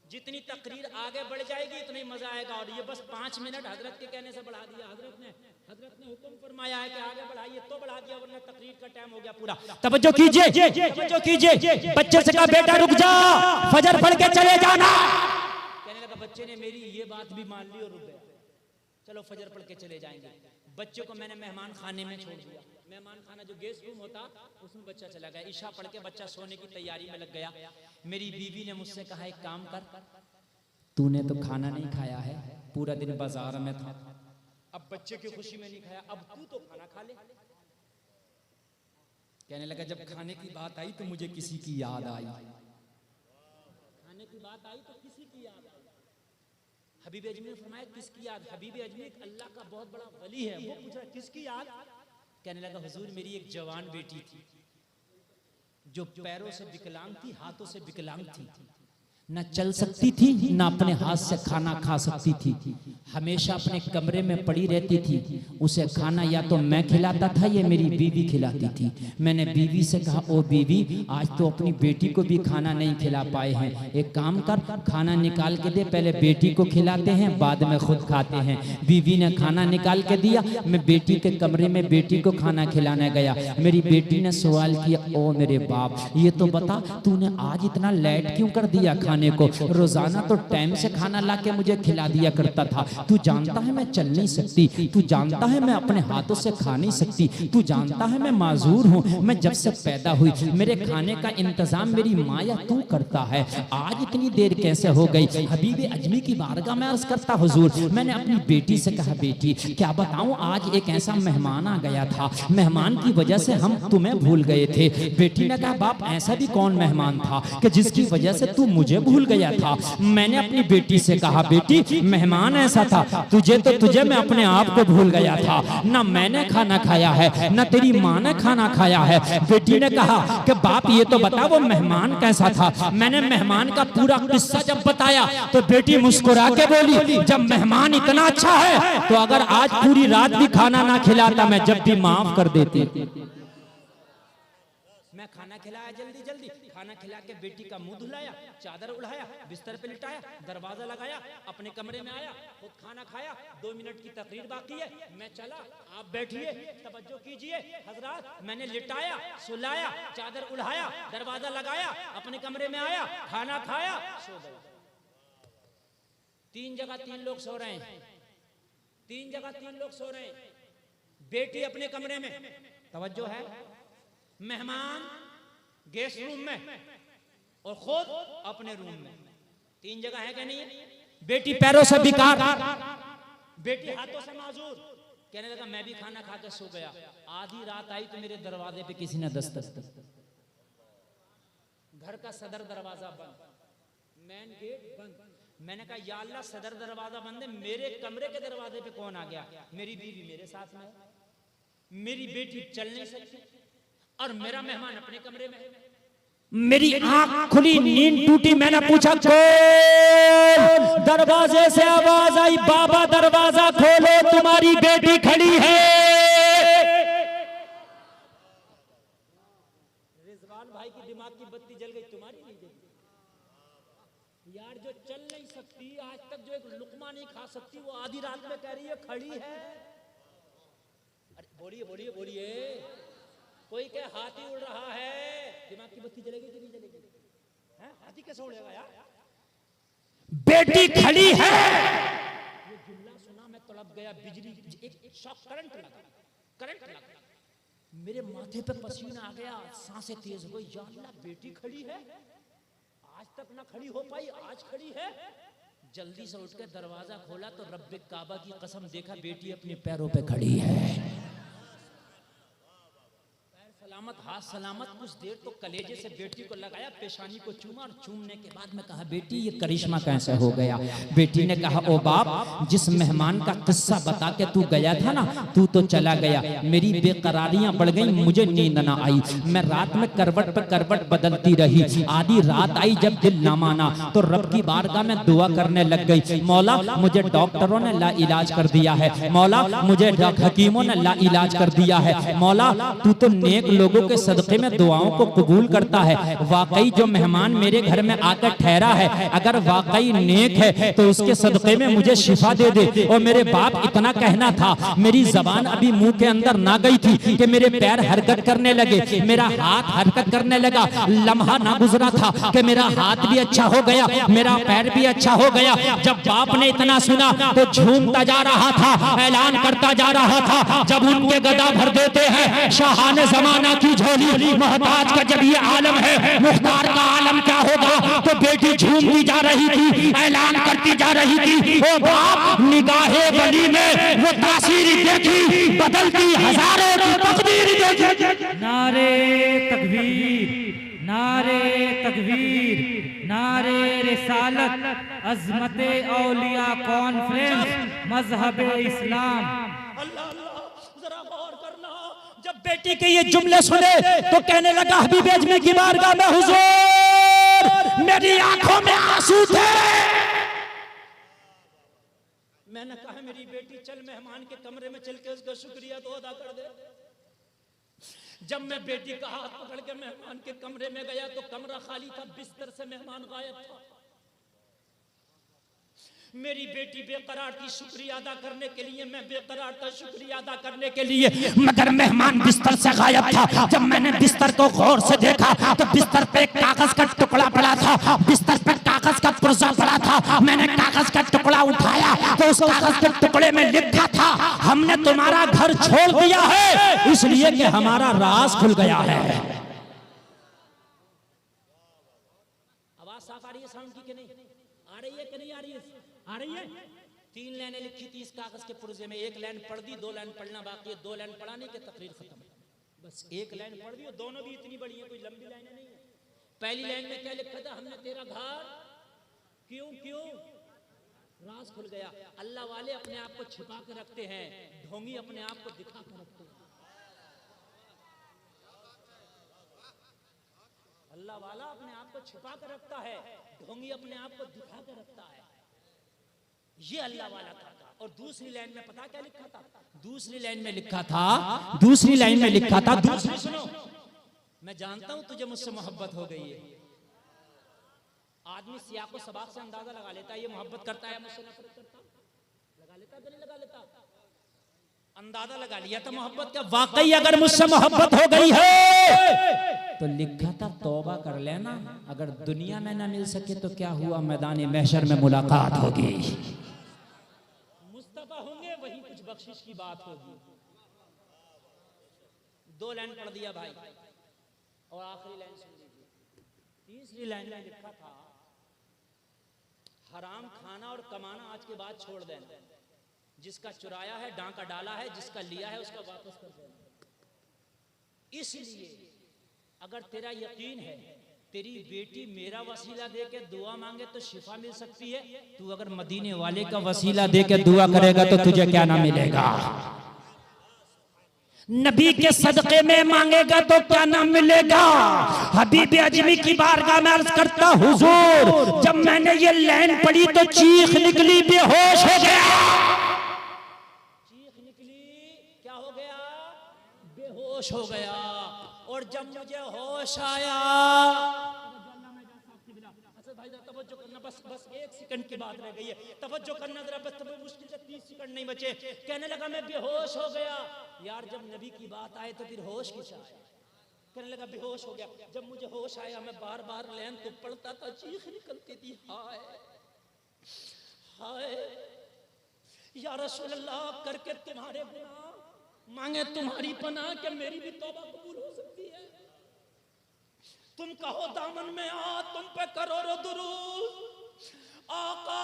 जितनी तकरीर आगे बढ़ जाएगी उतना ही मजा आएगा। और ये बस 5 मिनट हजरत के कहने से बढ़ा दिया, हजरत ने हुक्म फरमाया है कि आगे बढ़ाइए तो बढ़ा दिया, वरना तकरीर का टाइम हो गया पूरा। तवज्जो कीजिए, तवज्जो कीजिए। बच्चे से कहा बेटा रुक जा, फजर पढ़ के चले जाना। कहने लगा बच्चे ने मेरी ये बात भी मान ली और रुक गया, चलो फजर पढ़ के चले जाएंगे। बच्चे को मैंने मेहमान खाने में छोड़ दिया, मेहमान खाना जो गेस्ट रूम होता उसमें बच्चा चला गया। ईशा पढ़ के बच्चा सोने की तैयारी में लग गया। मेरी बीवी ने मुझसे कहा एक काम कर, तूने तो खाना नहीं खाया है, पूरा दिन बाजार में था, अब बच्चे की खुशी में नहीं खाया, अब तू तो खाना खा ले। कहने लगा जब खाने की बात आई तो मुझे किसी की याद आई, खाने की बात आई तो किसी की याद आई। हबीब अजमेर फरमाया किसकी याद? हबीब अजमेर अल्लाह का बहुत बड़ा वली है, वो पूछा किसकी याद? कहने लगा हुजूर मेरी एक जवान बेटी थी जो पैरों से विकलांग थी, हाथों से विकलांग थी, न चल सकती थी, न अपने हाथ से खाना खा सकती थी, हमेशा अपने कमरे में पड़ी रहती थी। उसे खाना या तो मैं खिलाता था या मेरी बीवी खिलाती थी। मैंने बीवी से कहा ओ बीवी, आज तो अपनी बेटी को भी खाना नहीं खिला पाए हैं, एक काम कर खाना निकाल के दे, पहले बेटी को खिलाते हैं बाद में खुद खाते हैं। बीवी ने खाना निकाल के दिया, मैं बेटी के कमरे में बेटी को खाना खिलाने गया। मेरी बेटी ने सवाल किया ओ मेरे बाप, ये तो बता तूने आज इतना लेट क्यों कर दिया खाने को? रोजाना तो टाइम से खाना लाके मुझे खिला दिया करता था। तू जानता है मैं चल नहीं सकती, तू जानता है मैं अपने हाथों से खा नहीं सकती, तू जानता है मैं माजूर हूँ, मैं जब से पैदा हुई मेरे खाने का इंतजाम मेरी माँ या तू करता है, आज इतनी देर कैसे हो गई? हबीब अजमी की बारगाह में अर्ज करता हुजूर, मैंने अपनी बेटी से कहा बेटी क्या बताऊं, आज एक ऐसा मेहमान आ गया था, मेहमान की वजह से हम तुम्हें भूल गए थे। बेटी ने कहा बाप ऐसा भी कौन मेहमान था कि जिसकी वजह से तू मुझे भूल गया था? मैंने अपनी बेटी से कहा बेटी मेहमान ऐसा था तुझे मैं अपने आप को भूल गया था, ना मैंने खाना खाया है ना तेरी माँ ने खाना खाया है। बेटी ने कहा कि बाप ये तो बता वो मेहमान कैसा था? मैंने मेहमान का पूरा किस्सा जब बताया तो बेटी मुस्कुरा के बोली जब मेहमान इतना अच्छा है तो अगर आज पूरी रात भी खाना ना खिलाता मैं जब भी माफ कर देती। मैं खाना खिलाया जल्दी जल्दी, खाना खिला के बेटी का मुंह धुलाया, चादर उड़ाया, बिस्तर पे लिटाया, दरवाजा लगाया, अपने कमरे में आया, खुद खाना खाया। 2 मिनट की तकरीर बाकी है, मैं चला, आप बैठिए, तवज्जो कीजिए हजरात। मैंने लिटाया, सुलाया, चादर उड़ाया, दरवाजा लगाया, अपने कमरे में आया, खाना खाया, सो गया। 3 जगह 3 लोग सो रहे हैं, 3 जगह 3 लोग सो रहे हैं। बेटी अपने कमरे में, तवज्जो है, मेहमान गेस्ट रूम में और खुद अपने रूम में। 3 जगह है क्या नहीं है? बेटी पैरों से बिकार, बेटी हाथों से माजूर। कहने लगा मैं भी खाना खा के सो गया, आधी रात आई तो मेरे दरवाजे पे किसी ने दस्तक, घर का सदर दरवाजा बंद, मेन गेट बंद। मैंने कहा या अल्लाह सदर दरवाजा बंद है, मेरे कमरे के दरवाजे पे कौन आ गया? मेरी बीवी मेरे साथ में है, मेरी बेटी चल नहीं सकती और मेरा मेहमान अपने कमरे में है। मेरी आंख खुली, नींद टूटी, मैंने पूछा कौन? दरवाजे से आवाज आई, बाबा दरवाजा खोलो तुम्हारी बेटी खड़ी है। रिजवान भाई की दिमाग की बत्ती जल गई, तुम्हारी नहीं जली यार। जो चल नहीं सकती आज तक, जो एक लुकमा नहीं खा सकती, वो आधी रात में कह रही है खड़ी है। अरे बोलिए बोलिए बोलिए, कोई कहे हाथी उड़ रहा है, दिमाग की बत्ती जलेगी कि नहीं जलेगी? हाथी कैसे उड़ेगा यार? बेटी खड़ी है। ये जुमला सुना मैं तड़प गया, बिजली एक शॉक करंट लगा, मेरे माथे पे पसीना आ गया, सांसें तेज हो गई। या अल्लाह बेटी खड़ी है, आज तक ना खड़ी हो पाई, आज खड़ी है। जल्दी से उठ के दरवाजा खोला तो रब्बे काबा की कसम देखा बेटी अपने पैरों पे खड़ी है, सलामत, हाथ सलामत। कुछ देर तो कलेजे से बेटी को लगाया, पेशानी को चूमा और चूमने के बाद में कहा बेटी ये करिश्मा कैसे हो गया? बेटी ने कहा ओ बाप, जिस मेहमान का किस्सा बता के तू गया था ना, तू तो चला गया, मेरी बेकरारियां बढ़ गई, मुझे नींद ना आई, मैं रात में करवट पे करवट बदलती रही। आधी रात आई जब दिल ना माना तो रब की बारगाह में दुआ करने लग गई, मौला मुझे डॉक्टरों ने ला इलाज कर दिया है, मौला मुझे हकीमों ने ला इलाज कर दिया है, मौला तू तो नेक लोगों के सदक़े में दुआओं को कबूल करता है। वाकई जो मेहमान मेरे घर में आकर ठहरा है, अगर वाकई नेक है तो उसके सदक़े में मुझे शिफा दे दे। और मेरे बाप इतना कहना था, मेरी जबान अभी मुंह के अंदर ना गई थी कि मेरे पैर हरकत करने लगे, मेरा हाथ हरकत करने लगा। लम्हा ना गुजरा था कि मेरा हाथ भी अच्छा हो गया, मेरा पैर भी अच्छा हो गया। जब बाप ने इतना सुना तो झूमता जा रहा था, ऐलान करता जा रहा था, जब उनके गदा भर देते हैं शाहाने जमाना की झोली, मोहताज का जब ये आलम है, मुख्तार का आलम क्या होगा? तो बेटी झूमती जा रही थी, ऐलान करती जा रही थी, ओ बाप निगाहे वली में वो तासीर देखी, बदलती हजारों की तकदीर देखी। नारे तकबीर, नारे तकबीर, नारे रिसालत, अज़मते औलिया कॉन्फ्रेंस, मजहब इस्लाम। बेटी के ये जुमले सुने तो कहने लगा हबीब अजमी की बारगाह में हुजूर, मेरी आंखों में आंसू थे। मैंने कहा मेरी बेटी चल मेहमान के कमरे में चल के उसका शुक्रिया तो अदा कर दे। जब मैं बेटी का हाथ पकड़ के मेहमान के कमरे में गया तो कमरा खाली था, बिस्तर से मेहमान गायब था। मेरी बेटी बेकरार थी, शुक्रिया अदा करने के लिए मैं बेकरार था, शुक्रिया अदा करने के लिए, मगर मेहमान बिस्तर से गायब था। जब मैंने बिस्तर को गौर से देखा तो बिस्तर पे कागज का टुकड़ा पड़ा था, बिस्तर पे कागज का पुर्जा पड़ा था। मैंने कागज का टुकड़ा उठाया तो उस कागज के टुकड़े में लिखा था, हमने तुम्हारा घर छोड़ दिया है इसलिए कि हमारा राज खुल गया है। आवाज साफ आ रही है साउंड की कि नहीं आ रही है? कि नहीं आ रही है? आ रही है। 3 लाइनें लिखी थी इस कागज के पुर्जे में, 1 लाइन पढ़ दी, 2 लाइन पढ़ना बाकी है, 2 लाइन पढ़ाने के तकरीर खत्म। बस 1 लाइन पढ़ दी और दोनों भी इतनी बड़ी है, कोई लंबी लाइनें नहीं है। पहली लाइन में क्या लिखा था? हमने तेरा घर क्यों क्यों राज खुल गया। अल्लाह वाले अपने आप को छिपा के रखते हैं, ढोंगी अपने आप को दिखा कर रखते हैं। अल्लाह वाला अपने आप को छिपा कर रखता है, ढोंगी अपने आप को दिखा कर रखता है। ये अल्लाह वाला था। और दूसरी लाइन में पता क्या लिखा था? दूसरी लाइन में लिखा था, दूसरी लाइन में लिखा था, दूसरी सुनो, मैं जानता हूं तुझे मुझसे मोहब्बत हो गई है। आदमी सियाक को सबाक से अंदाजा लगा लेता है, ये मोहब्बत करता है मुझसे नफरत करता, लगा लेता कि नहीं लगा लेता? अंदाजा लगा लिया था मोहब्बत का। वाकई अगर मुझसे मोहब्बत हो गई है तो लिखा था तौबा कर लेना, अगर दुनिया में ना मिल सके तो क्या हुआ, मैदान महशर में मुलाकात होगी। मुस्तफा होंगे वही कुछ बख्शिश की बात होगी। 2 लाइन पढ़ दिया भाई और आखिरी लाइन सुन लीजिए। तीसरी लाइन में लिखा था हराम खाना और कमाना आज के बाद छोड़ देना। जिसका चुराया है डांका डाला है, जिसका लिया है उसका वापस कर देना। इसलिए अगर तेरा यकीन है तेरी बेटी मेरा वसीला दे के दुआ मांगे तो शिफा मिल सकती है, तू अगर मदीने वाले का वसीला दे के दुआ करेगा तो तुझे क्या ना मिलेगा? नबी के सदके में मांगेगा तो क्या नाम मिलेगा? हबीब अजमी की बारगाह में अर्ज करता, हुजूर जब मैंने ये लाइन पढ़ी तो चीख निकली, बेहोश हो गया। चीख निकली, क्या हो गया? बेहोश हो गया। और जब मुझे होश आया, भाई तवज्जो करना, बस 1 सेकंड की बात रह गई है, तवज्जो करना जरा, बस मुश्किल से 30 सेकंड नहीं बचे। कहने लगा मैं बेहोश हो गया। यार जब नबी की बात आए तो फिर होश किस आया? कहने लगा बेहोश हो गया। जब मुझे होश आया मैं बार बार लैन तो पढ़ता था, चीख निकलती थी, हाय हाय या रसूल अल्लाह, करके तुम्हारे गुनाह मांगे तुम्हारी पनाह के मेरी भी तौबा कबूल हो सकती है। तुम कहो दामन में आ, तुम पे करोड़ों दुरूद। आका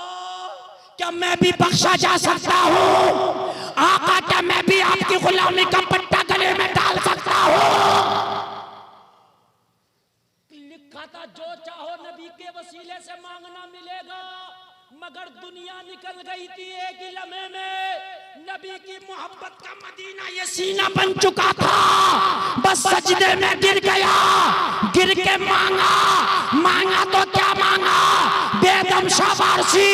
क्या मैं भी बख्शा जा सकता हूँ? आका क्या मैं भी आपकी गुलामी का पट्टा गले में डाल सकता हूँ? लिखा था जो चाहो नबी के वसीले से मांगना मिलेगा, मगर दुनिया निकल गई थी एक ही लम्हे में। नबी की मोहब्बत का मदीना ये सीना बन चुका था, बस सजदे में गिर गया। गिर के मांगा तो क्या मांगा? बेदम शाबाशी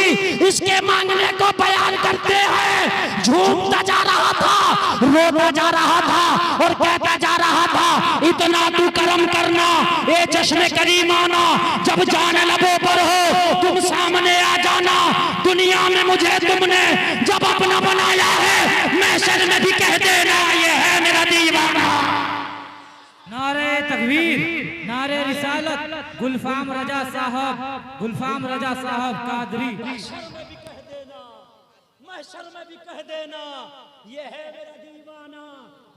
इसके मांगने को बयान करते हैं। झूमता जा रहा था, रोता जा रहा था और कहता जा रहा था, इतना तू करम करना ए जश्न करीमाना, जब जाने लबों पर हो तुम सामने आ जाना। दुनिया में मुझे तुमने जब अपना बनाया है, महशर में भी कह देना ये है मेरा दीवाना। नारे तकबीर, नारे रिसालत, गुलफाम रजा साहब, गुलफाम रजा साहब कादरी। महशर में भी कह देना, महशर में भी कह देना, ये है मेरा दीवाना,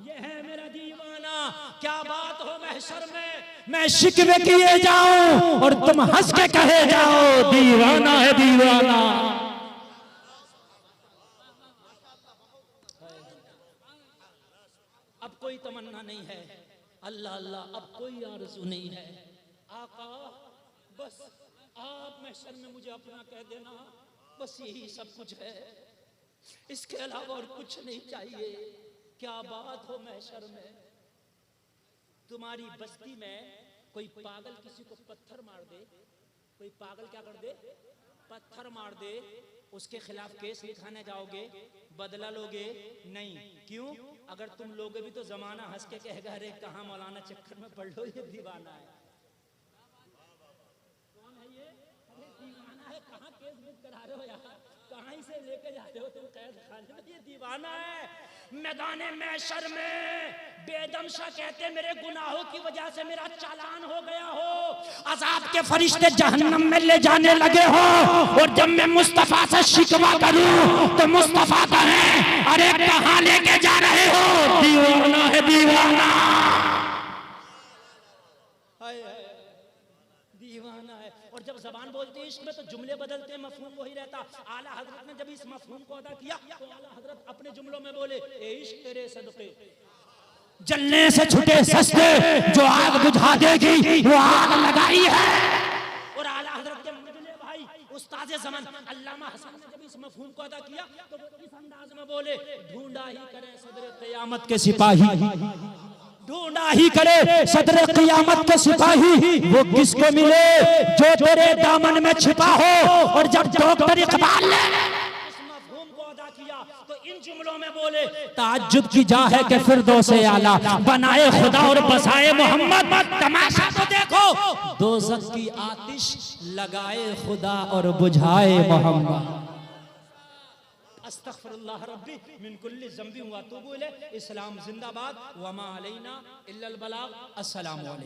ये है मेरा दीवाना। क्या बात हो महशर में, मैं शिकवे किए जाऊं और तुम हंस के कहे जाओ दीवाना है दीवाना। अब कोई तमन्ना नहीं है, अल्लाह अल्लाह, अब कोई आरज़ू नहीं है। आका बस आप महशर में मुझे अपना कह देना, बस यही सब कुछ है, इसके अलावा और कुछ नहीं चाहिए। क्या बात हो महशर में, तुम्हारी बस्ती में कोई पागल किसी को पत्थर मार दे, कोई पागल क्या कर दे? पत्थर मार दे, उसके खिलाफ केस लिखाने जाओगे, बदला लोगे? नहीं। क्यों? अगर तुम लोगे भी तो जमाना हंस के कहेगा, अरे कहाँ मौलाना चक्कर में पढ़ लो, ये दीवाना है। कौन है ये? अरे दीवाना है, कहाँ केस बुक करा रहे हो यार, कहाँ से लेके जाते हो तुम कैद खाने में? ये दीवाना है। मैदाने महशर में बेदम शाह कहते मेरे गुनाहों की वजह से मेरा चालान हो गया हो, अज़ाब के फरिश्ते जहन्नम में ले जाने लगे हो, और जब मैं मुस्तफा से शिकवा करूं तो मुस्तफा कहें, अरे कहां लेके जा रहे हो? दीवाना है दीवाना। दीवाना है। और जब जबान बोलती है इश्क में तो जुमले बदलते हैं, मफहूम वही रहता। आला हजरत ने जब इस मफहूम को अदा किया तो आला हजरत अपने जुमलों में बोले, ए इश्क तेरे सदके जलने से छुटे सस्ते, जो आग बुझा देगी वो आग लगाई है। और आला हजरत के मुजले भाई उस्ताद ज़मान अल्लामा हसन ने जब इस मफहूम को अदा किया तो वो इस अंदाज में बोले, ढूंढा ही करे सदर क़यामत के सिपाही, ढूंढा ही करे सदर क़यामत के सिपाही, वो किसको मिले जो तेरे दामन में छिपा हो। और जब डॉक्टर इकबाल ने इस मफहूम को अदा किया तो इन जुमलों में बोले, ताज्जुब की जा है कि फिरदौसे आला बनाए खुदा और बसाए मोहम्मद। तमाशा तो देखो, दोज़ख की आतिश लगाए खुदा और बुझाए मोहम्मद। अस्तगफिरुल्लाह रब्बी मिन कुल्ली ज़ंबि व अतूबु इलैह। इस्लाम जिंदाबाद, वमा अलैना इल्लल बलाग। अस्सलामु अलैकुम।